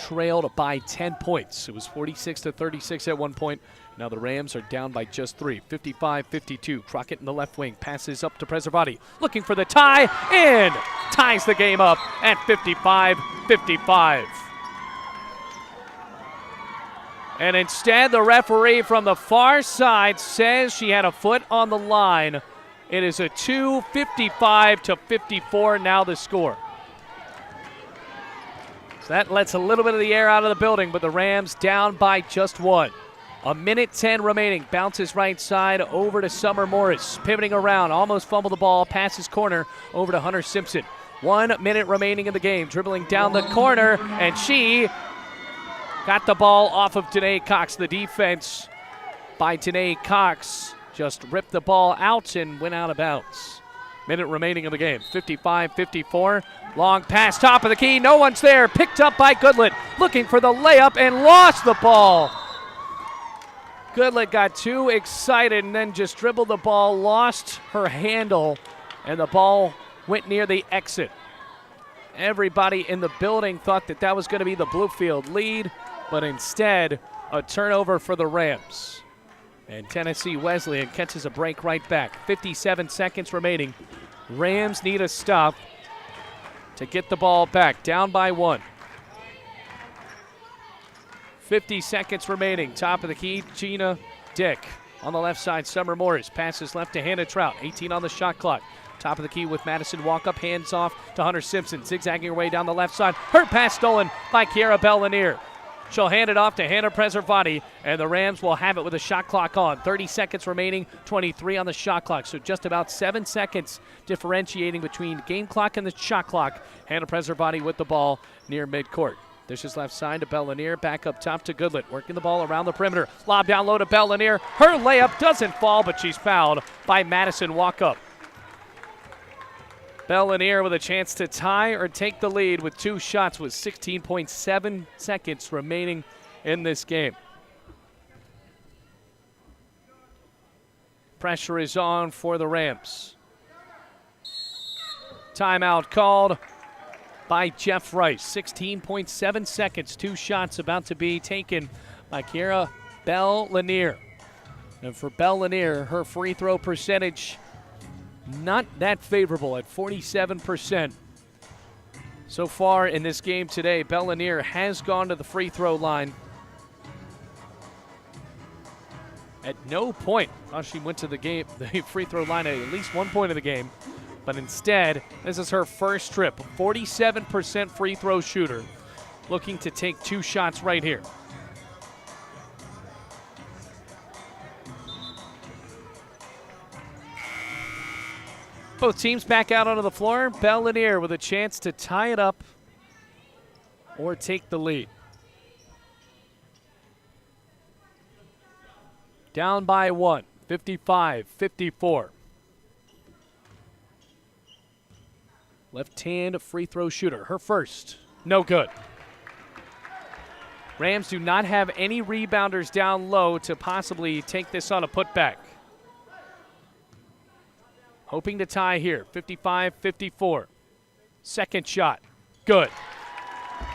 trailed by 10 points. It was 46-36 at one point. Now the Rams are down by just 3, 55-52. Crockett in the left wing, passes up to Preservati, looking for the tie, and ties the game up at 55-55. And instead, the referee from the far side says she had a foot on the line. It is a 55-54 now the score. So that lets a little bit of the air out of the building, but the Rams down by just 1. A minute 10 remaining. Bounces right side over to Summer Morris. Pivoting around, almost fumbled the ball. Passes corner over to Hunter Simpson. 1 minute remaining in the game. Dribbling down the corner, and she got the ball off of Danae Cox. The defense by Danae Cox just ripped the ball out and went out of bounds. Minute remaining in the game. 55-54. Long pass, top of the key. No one's there. Picked up by Goodlett. Looking for the layup and lost the ball. Goodlett got too excited and then just dribbled the ball, lost her handle, and the ball went near the exit. Everybody in the building thought that that was going to be the Bluefield lead, but instead, a turnover for the Rams. And Tennessee Wesleyan catches a break right back. 57 seconds remaining. Rams need a stop to get the ball back. Down by 1. 50 seconds remaining. Top of the key, Gina Dick. On the left side, Summer Morris passes left to Hannah Trout. 18 on the shot clock. Top of the key with Madison walk up, hands off to Hunter Simpson, zigzagging her way down the left side. Her pass stolen by Kiara Bell-Lanier. She'll hand it off to Hannah Preservati, and the Rams will have it with a shot clock on. 30 seconds remaining, 23 on the shot clock. So just about 7 seconds differentiating between game clock and the shot clock. Hannah Preservati with the ball near midcourt. Dishes left side to Bell-Lanier, back up top to Goodlet, working the ball around the perimeter. Lob down low to Bell-Lanier. Her layup doesn't fall, but she's fouled by Madison Walkup. Bell-Lanier with a chance to tie or take the lead with 2 shots with 16.7 seconds remaining in this game. Pressure is on for the Rams. Timeout called by Jeff Rice. 16.7 seconds, 2 shots about to be taken by Kiara Bell-Lanier. And for Bell-Lanier, her free throw percentage not that favorable at 47%. So far in this game today, Bell-Lanier has gone to the free throw line. At no point, she went to the free throw line at least one point of the game. But instead, this is her first trip. 47% free throw shooter, looking to take 2 shots right here. Both teams back out onto the floor. Bell-Lanier with a chance to tie it up or take the lead. Down by 1, 55-54. Left-hand free throw shooter, her first, no good. Rams do not have any rebounders down low to possibly take this on a putback. Hoping to tie here, 55-54. Second shot, good.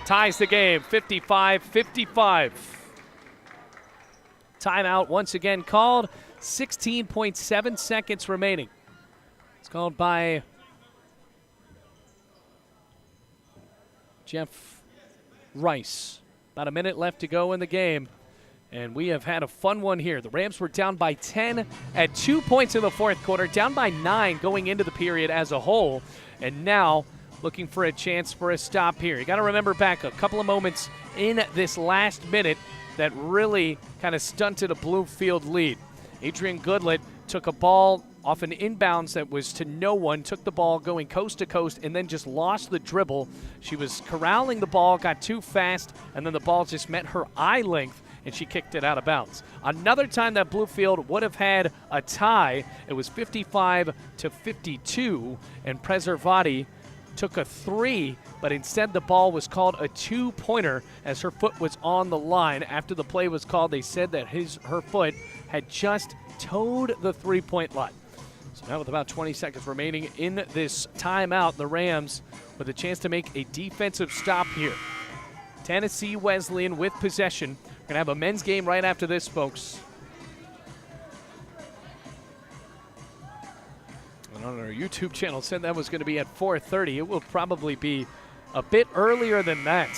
Ties the game, 55-55. Timeout once again called, 16.7 seconds remaining. It's called by Jeff Rice. About a minute left to go in the game, and we have had a fun one here. The Rams were down by 10 at 2 points in the fourth quarter, down by 9 going into the period as a whole, and now looking for a chance for a stop here. You got to remember back a couple of moments in this last minute that really kind of stunted a Bluefield lead. Adrian Goodlet took a ball off an inbounds that was to no one, took the ball going coast to coast, and then just lost the dribble. She was corralling the ball, got too fast, and then the ball just met her eye length, and she kicked it out of bounds. Another time that Bluefield would have had a tie, it was 55-52, and Preservati took a 3, but instead the ball was called a 2-pointer as her foot was on the line. After the play was called, they said that her foot had just toed the 3-point line. So now with about 20 seconds remaining in this timeout, the Rams with a chance to make a defensive stop here. Tennessee Wesleyan with possession. We're going to have a men's game right after this, folks. And on our YouTube channel, said that was going to be at 4:30. It will probably be a bit earlier than that.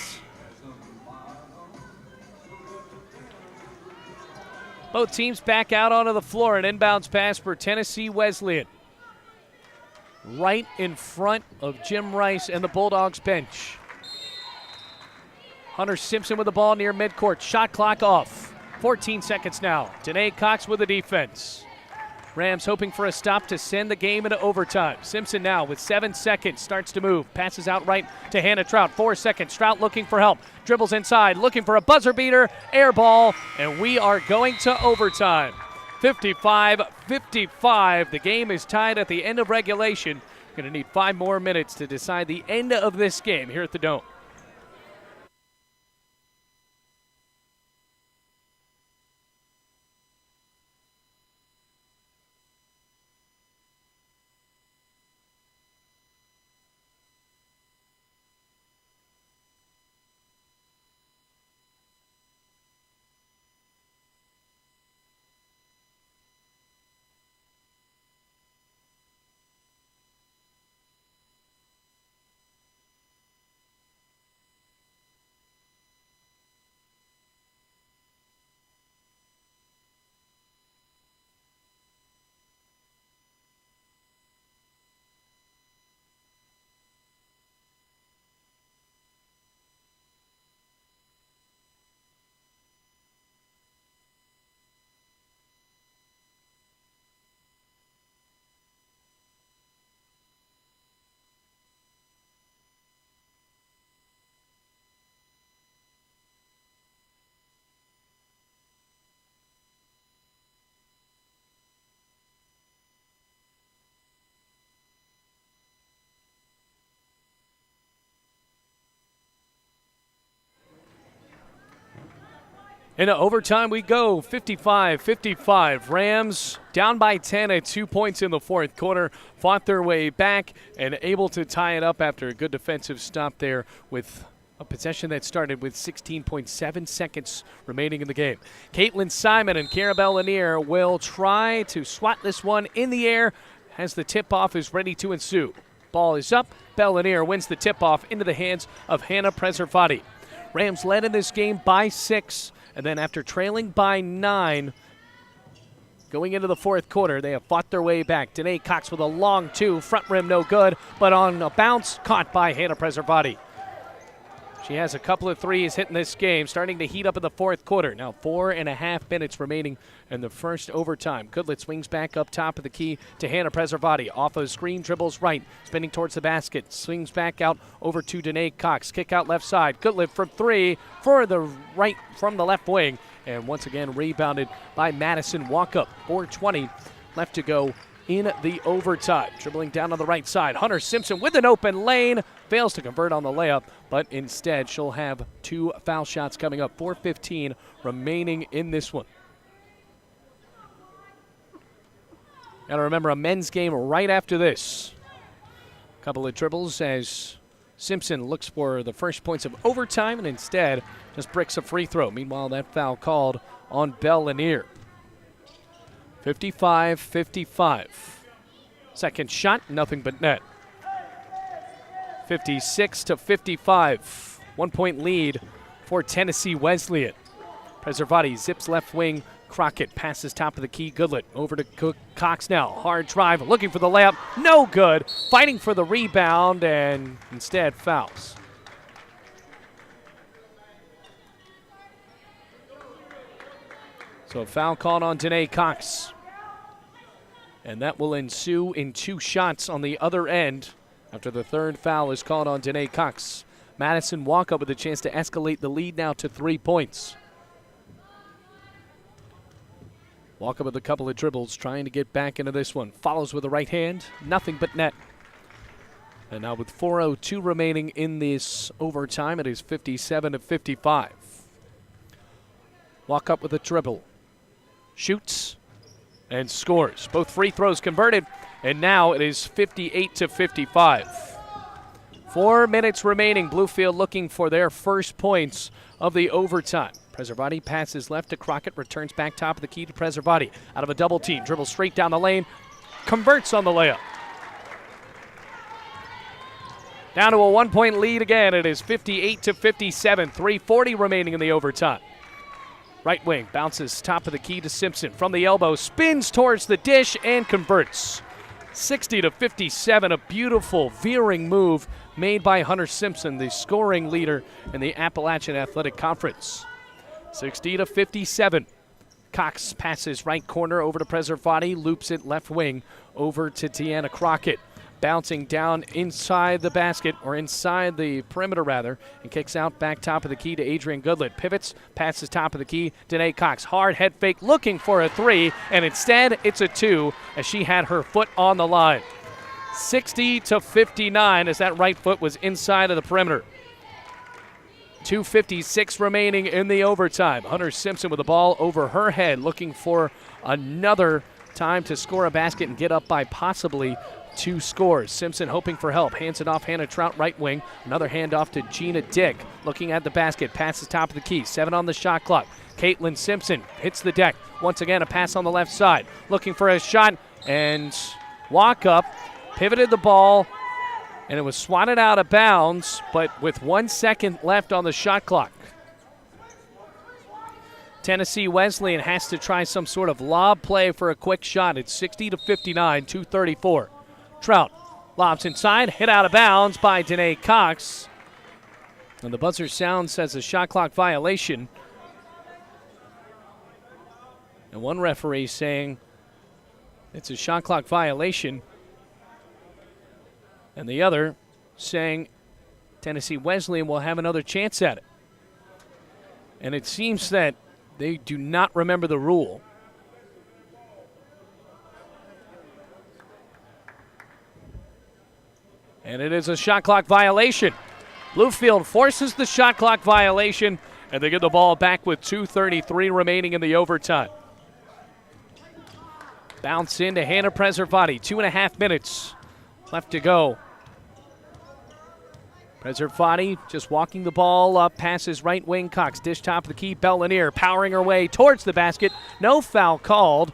Both teams back out onto the floor. An inbounds pass for Tennessee Wesleyan. Right in front of Jim Rice and the Bulldogs bench. Hunter Simpson with the ball near midcourt. Shot clock off. 14 seconds now. Danae Cox with the defense. Rams hoping for a stop to send the game into overtime. Simpson now with 7 seconds starts to move. Passes out right to Hannah Trout. 4 seconds. Trout looking for help. Dribbles inside, looking for a buzzer beater. Air ball, and we are going to overtime. 55-55. The game is tied at the end of regulation. Going to need 5 more minutes to decide the end of this game here at the Dome. Into overtime we go, 55-55. Rams down by 10 at 2 points in the fourth quarter, fought their way back and able to tie it up after a good defensive stop there with a possession that started with 16.7 seconds remaining in the game. Caitlin Simon and Carabelle Lanier will try to swat this one in the air as the tip-off is ready to ensue. Ball is up. Belle Lanier wins the tip-off into the hands of Hannah Preservati. Rams led in this game by 6. And then after trailing by 9, going into the fourth quarter, they have fought their way back. Danae Cox with a long 2, front rim no good, but on a bounce, caught by Hannah Preservati. She has a couple of threes hitting this game, starting to heat up in the fourth quarter. Now 4.5 minutes remaining in the first overtime. Goodlet swings back up top of the key to Hannah Preservati. Off a screen, dribbles right, spinning towards the basket. Swings back out over to Danae Cox. Kick out left side. Goodlet from 3 for the right from the left wing. And once again rebounded by Madison Walkup. 4:20 left to go in the overtime. Dribbling down on the right side. Hunter Simpson with an open lane. Fails to convert on the layup, but instead she'll have 2 foul shots coming up. 4:15 remaining in this one. Got to remember a men's game right after this. Couple of dribbles as Simpson looks for the first points of overtime and instead just bricks a free throw. Meanwhile, that foul called on Belle Lanier. 55-55. Second shot, nothing but net. 56-55. 1 point lead for Tennessee Wesleyan. Preservati zips left wing. Crockett passes top of the key. Goodlet over to Cox now. Hard drive, looking for the layup. No good. Fighting for the rebound and instead fouls. So a foul called on Danae Cox. And that will ensue in 2 shots on the other end after the third foul is called on Danae Cox. Madison Walkup with a chance to escalate the lead now to 3 points. Walkup with a couple of dribbles, trying to get back into this one. Follows with the right hand, nothing but net. And now with 4:02 remaining in this overtime, it is 57-55. Walkup with a dribble. Shoots and scores. Both free throws converted, and now it is 58-55. 4 minutes remaining. Bluefield looking for their first points of the overtime. Preservati passes left to Crockett, returns back top of the key to Preservati. Out of a double team, dribbles straight down the lane, converts on the layup. Down to a 1 point lead again. It is 58-57. 3:40 remaining in the overtime. Right wing bounces top of the key to Simpson. From the elbow, spins towards the dish and converts. 60-57, a beautiful veering move made by Hunter Simpson, the scoring leader in the Appalachian Athletic Conference. 60-57. Cox passes right corner over to Preservati, loops it left wing over to Deanna Crockett. Bouncing down inside the basket, or inside the perimeter rather, and kicks out back top of the key to Adrian Goodlet. Pivots, passes top of the key, Danae Cox. Hard head fake, looking for a 3, and instead it's a 2 as she had her foot on the line. 60-59 as that right foot was inside of the perimeter. 2:56 remaining in the overtime. Hunter Simpson with the ball over her head, looking for another time to score a basket and get up by possibly 2 scores. Simpson hoping for help. Hands it off Hannah Trout, right wing. Another handoff to Gina Dick. Looking at the basket. Passes top of the key. 7 on the shot clock. Caitlin Simpson hits the deck. Once again, a pass on the left side. Looking for a shot and walk up. Pivoted the ball, and it was swatted out of bounds, but with 1 second left on the shot clock. Tennessee Wesleyan has to try some sort of lob play for a quick shot. It's 60-59, 2:34. Trout lobs inside, hit out of bounds by Danae Cox. And the buzzer sounds as a shot clock violation. And one referee saying it's a shot clock violation. And the other saying Tennessee Wesleyan will have another chance at it. And it seems that they do not remember the rule. And it is a shot clock violation. Bluefield forces the shot clock violation, And they get the ball back with 2:33 remaining in the overtime. Bounce into Hannah Preservati. 2.5 minutes left to go. Preservati just walking the ball up, passes right wing. Cox, dish top of the key. Bellanier powering her way towards the basket. No foul called,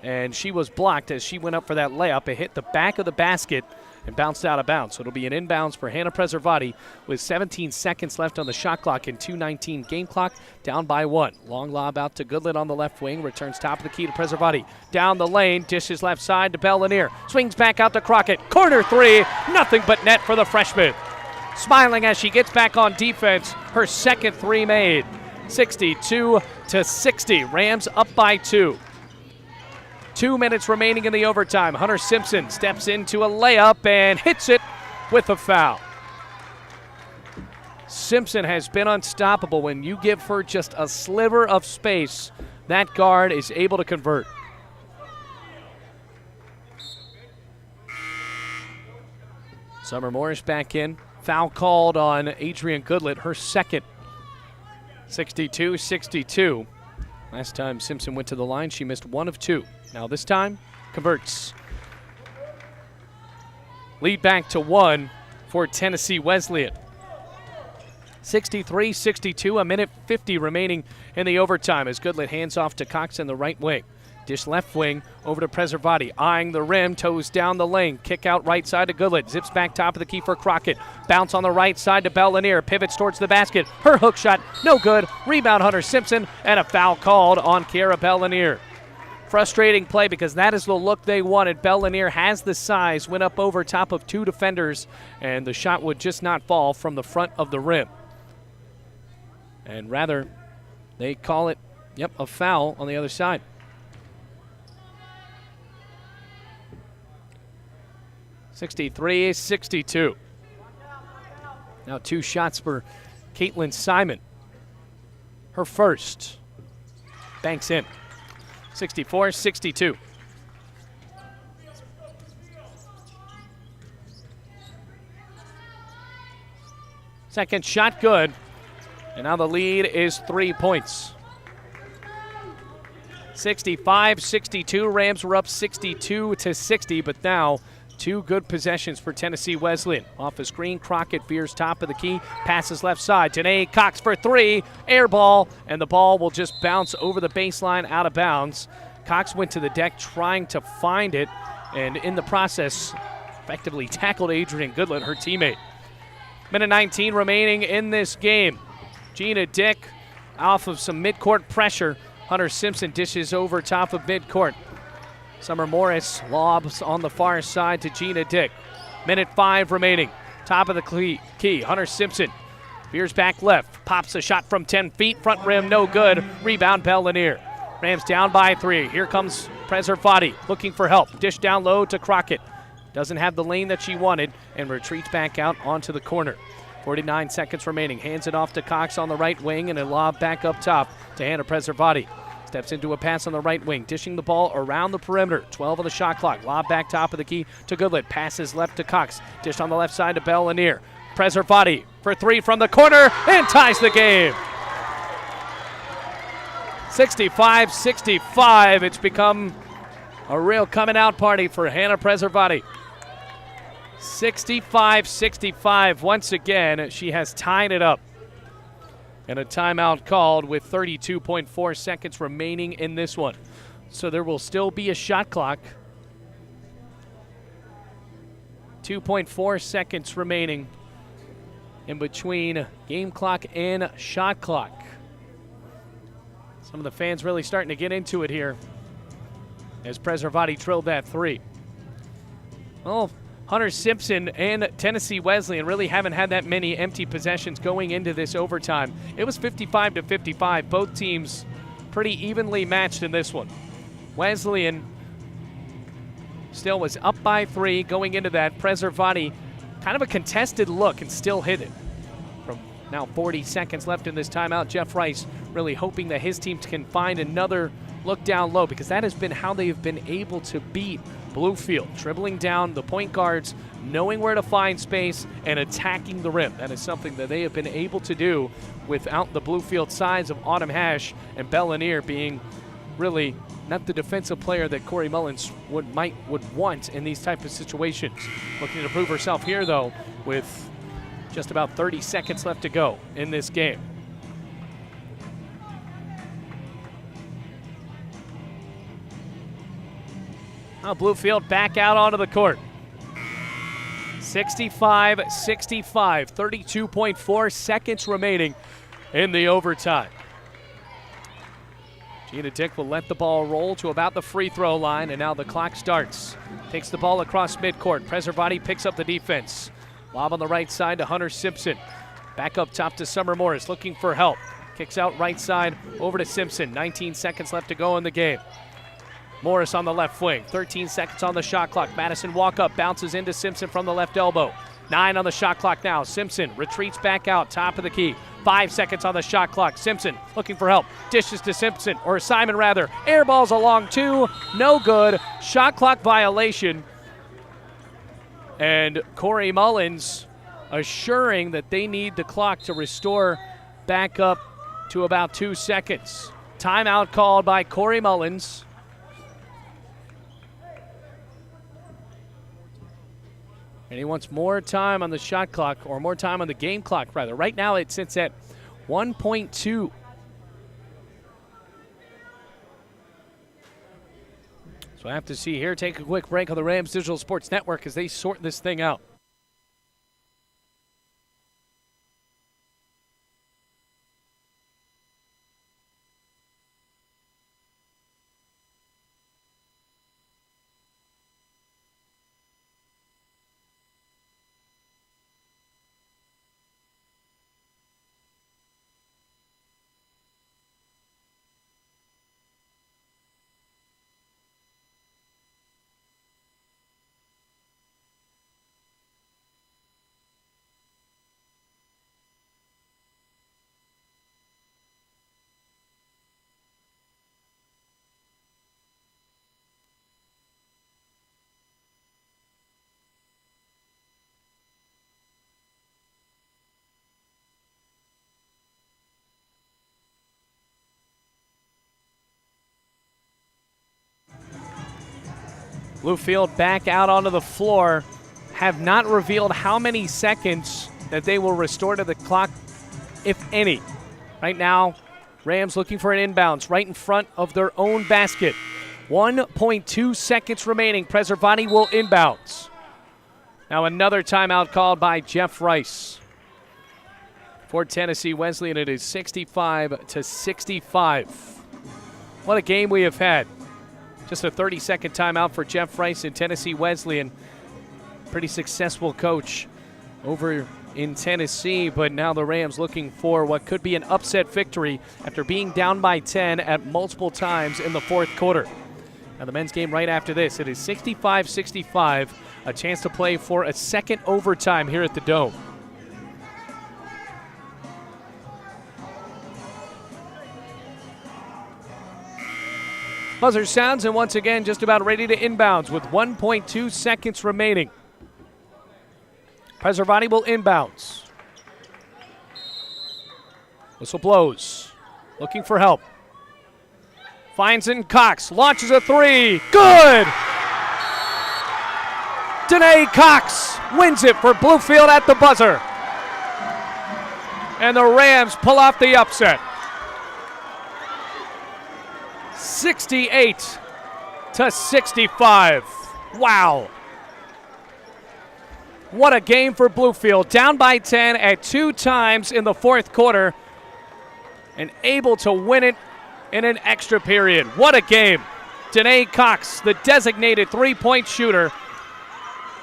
and she was blocked as she went up for that layup. It hit the back of the basket and bounced out of bounds. So it'll be an inbounds for Hannah Preservati with 17 seconds left on the shot clock and 2:19 game clock, down by 1. Long lob out to Goodland on the left wing, returns top of the key to Preservati. Down the lane, dishes left side to Bellanier. Swings back out to Crockett. Corner three, nothing but net for the freshman. Smiling as she gets back on defense, her second three made. 62-60, Rams up by 2. 2 minutes remaining in the overtime. Hunter Simpson steps into a layup and hits it with a foul. Simpson has been unstoppable. When you give her just a sliver of space, that guard is able to convert. Summer Morris back in. Foul called on Adrian Goodlet, her second. 62-62. Last time Simpson went to the line, she missed 1 of 2. Now this time, converts. Lead back to 1 for Tennessee Wesleyan. 63-62, a minute 50 remaining in the overtime as Goodlet hands off to Cox in the right wing. Dish left wing over to Preservati, eyeing the rim, toes down the lane. Kick out right side to Goodlet, zips back top of the key for Crockett. Bounce on the right side to Bellanier, pivots towards the basket. Her hook shot, no good. Rebound Hunter Simpson, and a foul called on Kiara Bellanier. Frustrating play because that is the look they wanted. Bellanier has the size, went up over top of 2 defenders, and the shot would just not fall from the front of the rim. And rather, they call it, a foul on the other side. 63-62. Now 2 shots for Caitlin Simon. Her first. Banks in. 64-62. Second shot good. And now the lead is 3 points. 65-62. Rams were up 62-60, but now 2 good possessions for Tennessee Wesleyan. Off a screen, Crockett veers top of the key, passes left side. Janae Cox for 3, air ball, and the ball will just bounce over the baseline out of bounds. Cox went to the deck trying to find it, and in the process, effectively tackled Adrian Goodland, her teammate. Minute 19 remaining in this game. Gina Dick off of some midcourt pressure. Hunter Simpson dishes over top of midcourt. Summer Morris lobs on the far side to Gina Dick. Minute 5 remaining. Top of the key. Hunter Simpson veers back left. Pops a shot from 10 feet. Front rim, no good. Rebound, Bellanier. Rams down by 3. Here comes Preservati looking for help. Dish down low to Crockett. Doesn't have the lane that she wanted and retreats back out onto the corner. 49 seconds remaining. Hands it off to Cox on the right wing and a lob back up top to Hannah Preservati. Steps into a pass on the right wing, dishing the ball around the perimeter. 12 on the shot clock. Lob back top of the key to Goodlet. Passes left to Cox. Dished on the left side to Bellanier. Preservati for 3 from the corner and ties the game. 65-65. It's become a real coming out party for Hannah Preservati. 65-65. Once again, she has tied it up. And a timeout called with 32.4 seconds remaining in this one. So there will still be a shot clock. 2.4 seconds remaining in between game clock and shot clock. Some of the fans really starting to get into it here as Preservati drilled that 3. Well, Hunter Simpson and Tennessee Wesleyan really haven't had that many empty possessions going into this overtime. It was 55-55. Both teams pretty evenly matched in this one. Wesleyan still was up by 3 going into that. Preservati, kind of a contested look and still hit it. From now 40 seconds left in this timeout, Jeff Rice really hoping that his team can find another look down low because that has been how they have been able to beat Bluefield dribbling down the point guards, knowing where to find space, and attacking the rim. That is something that they have been able to do without the Bluefield sides of Autumn Hash and Bellanier being really not the defensive player that Corey Mullins would want in these type of situations. Looking to prove herself here, though, with just about 30 seconds left to go in this game. Now Bluefield back out onto the court. 65-65, 32.4 seconds remaining in the overtime. Gina Dick will let the ball roll to about the free throw line, and now the clock starts. Takes the ball across midcourt. Preservati picks up the defense. Lob on the right side to Hunter Simpson. Back up top to Summer Morris, looking for help. Kicks out right side over to Simpson. 19 seconds left to go in the game. Morris on the left wing, 13 seconds on the shot clock. Madison walk up, bounces into Simpson from the left elbow. 9 on the shot clock now. Simpson retreats back out, top of the key. 5 seconds on the shot clock. Simpson looking for help. Dishes to Simpson, or Simon rather. Air balls along two, no good. Shot clock violation. And Corey Mullins assuring that they need the clock to restore back up to about 2 seconds. Timeout called by Corey Mullins. And he wants more time on the shot clock, or more time on the game clock, rather. Right now it sits at 1.2. So I have to see here. Take a quick break on the Rams Digital Sports Network as they sort this thing out. Bluefield back out onto the floor. Have not revealed how many seconds that they will restore to the clock, if any. Right now, Rams looking for an inbounds right in front of their own basket. 1.2 seconds remaining. Preservati will inbounds. Now another timeout called by Jeff Rice. For Tennessee Wesleyan, it is 65-65. What a game we have had. Just a 30-second timeout for Jeff Rice in Tennessee Wesleyan. Pretty successful coach over in Tennessee, but now the Rams looking for what could be an upset victory after being down by 10 at multiple times in the fourth quarter. Now the men's game right after this, it is 65-65, a chance to play for a second overtime here at the Dome. Buzzer sounds, and once again, just about ready to inbounds with 1.2 seconds remaining. Preservati will inbounds. Whistle blows. Looking for help. Finds it in Cox. Launches a three. Good! Danae Cox wins it for Bluefield at the buzzer. And the Rams pull off the upset. 68-65. Wow. What a game for Bluefield. Down by 10 at 2 times in the fourth quarter and able to win it in an extra period. What a game. Danae Cox, the designated three-point shooter,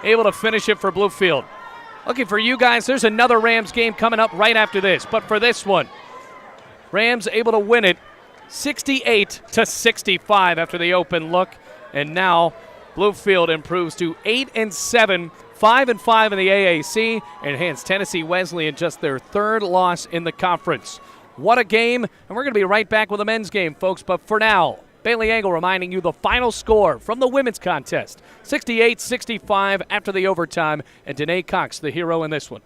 able to finish it for Bluefield. Looking for you guys, there's another Rams game coming up right after this. But for this one, Rams able to win it 68-65 after the open look. And now Bluefield improves to 8-7, 5-5 in the AAC, and hands Tennessee Wesleyan just their third loss in the conference. What a game, and we're going to be right back with the men's game, folks. But for now, Bailey Angle reminding you the final score from the women's contest, 68-65 after the overtime, and Danae Cox the hero in this one.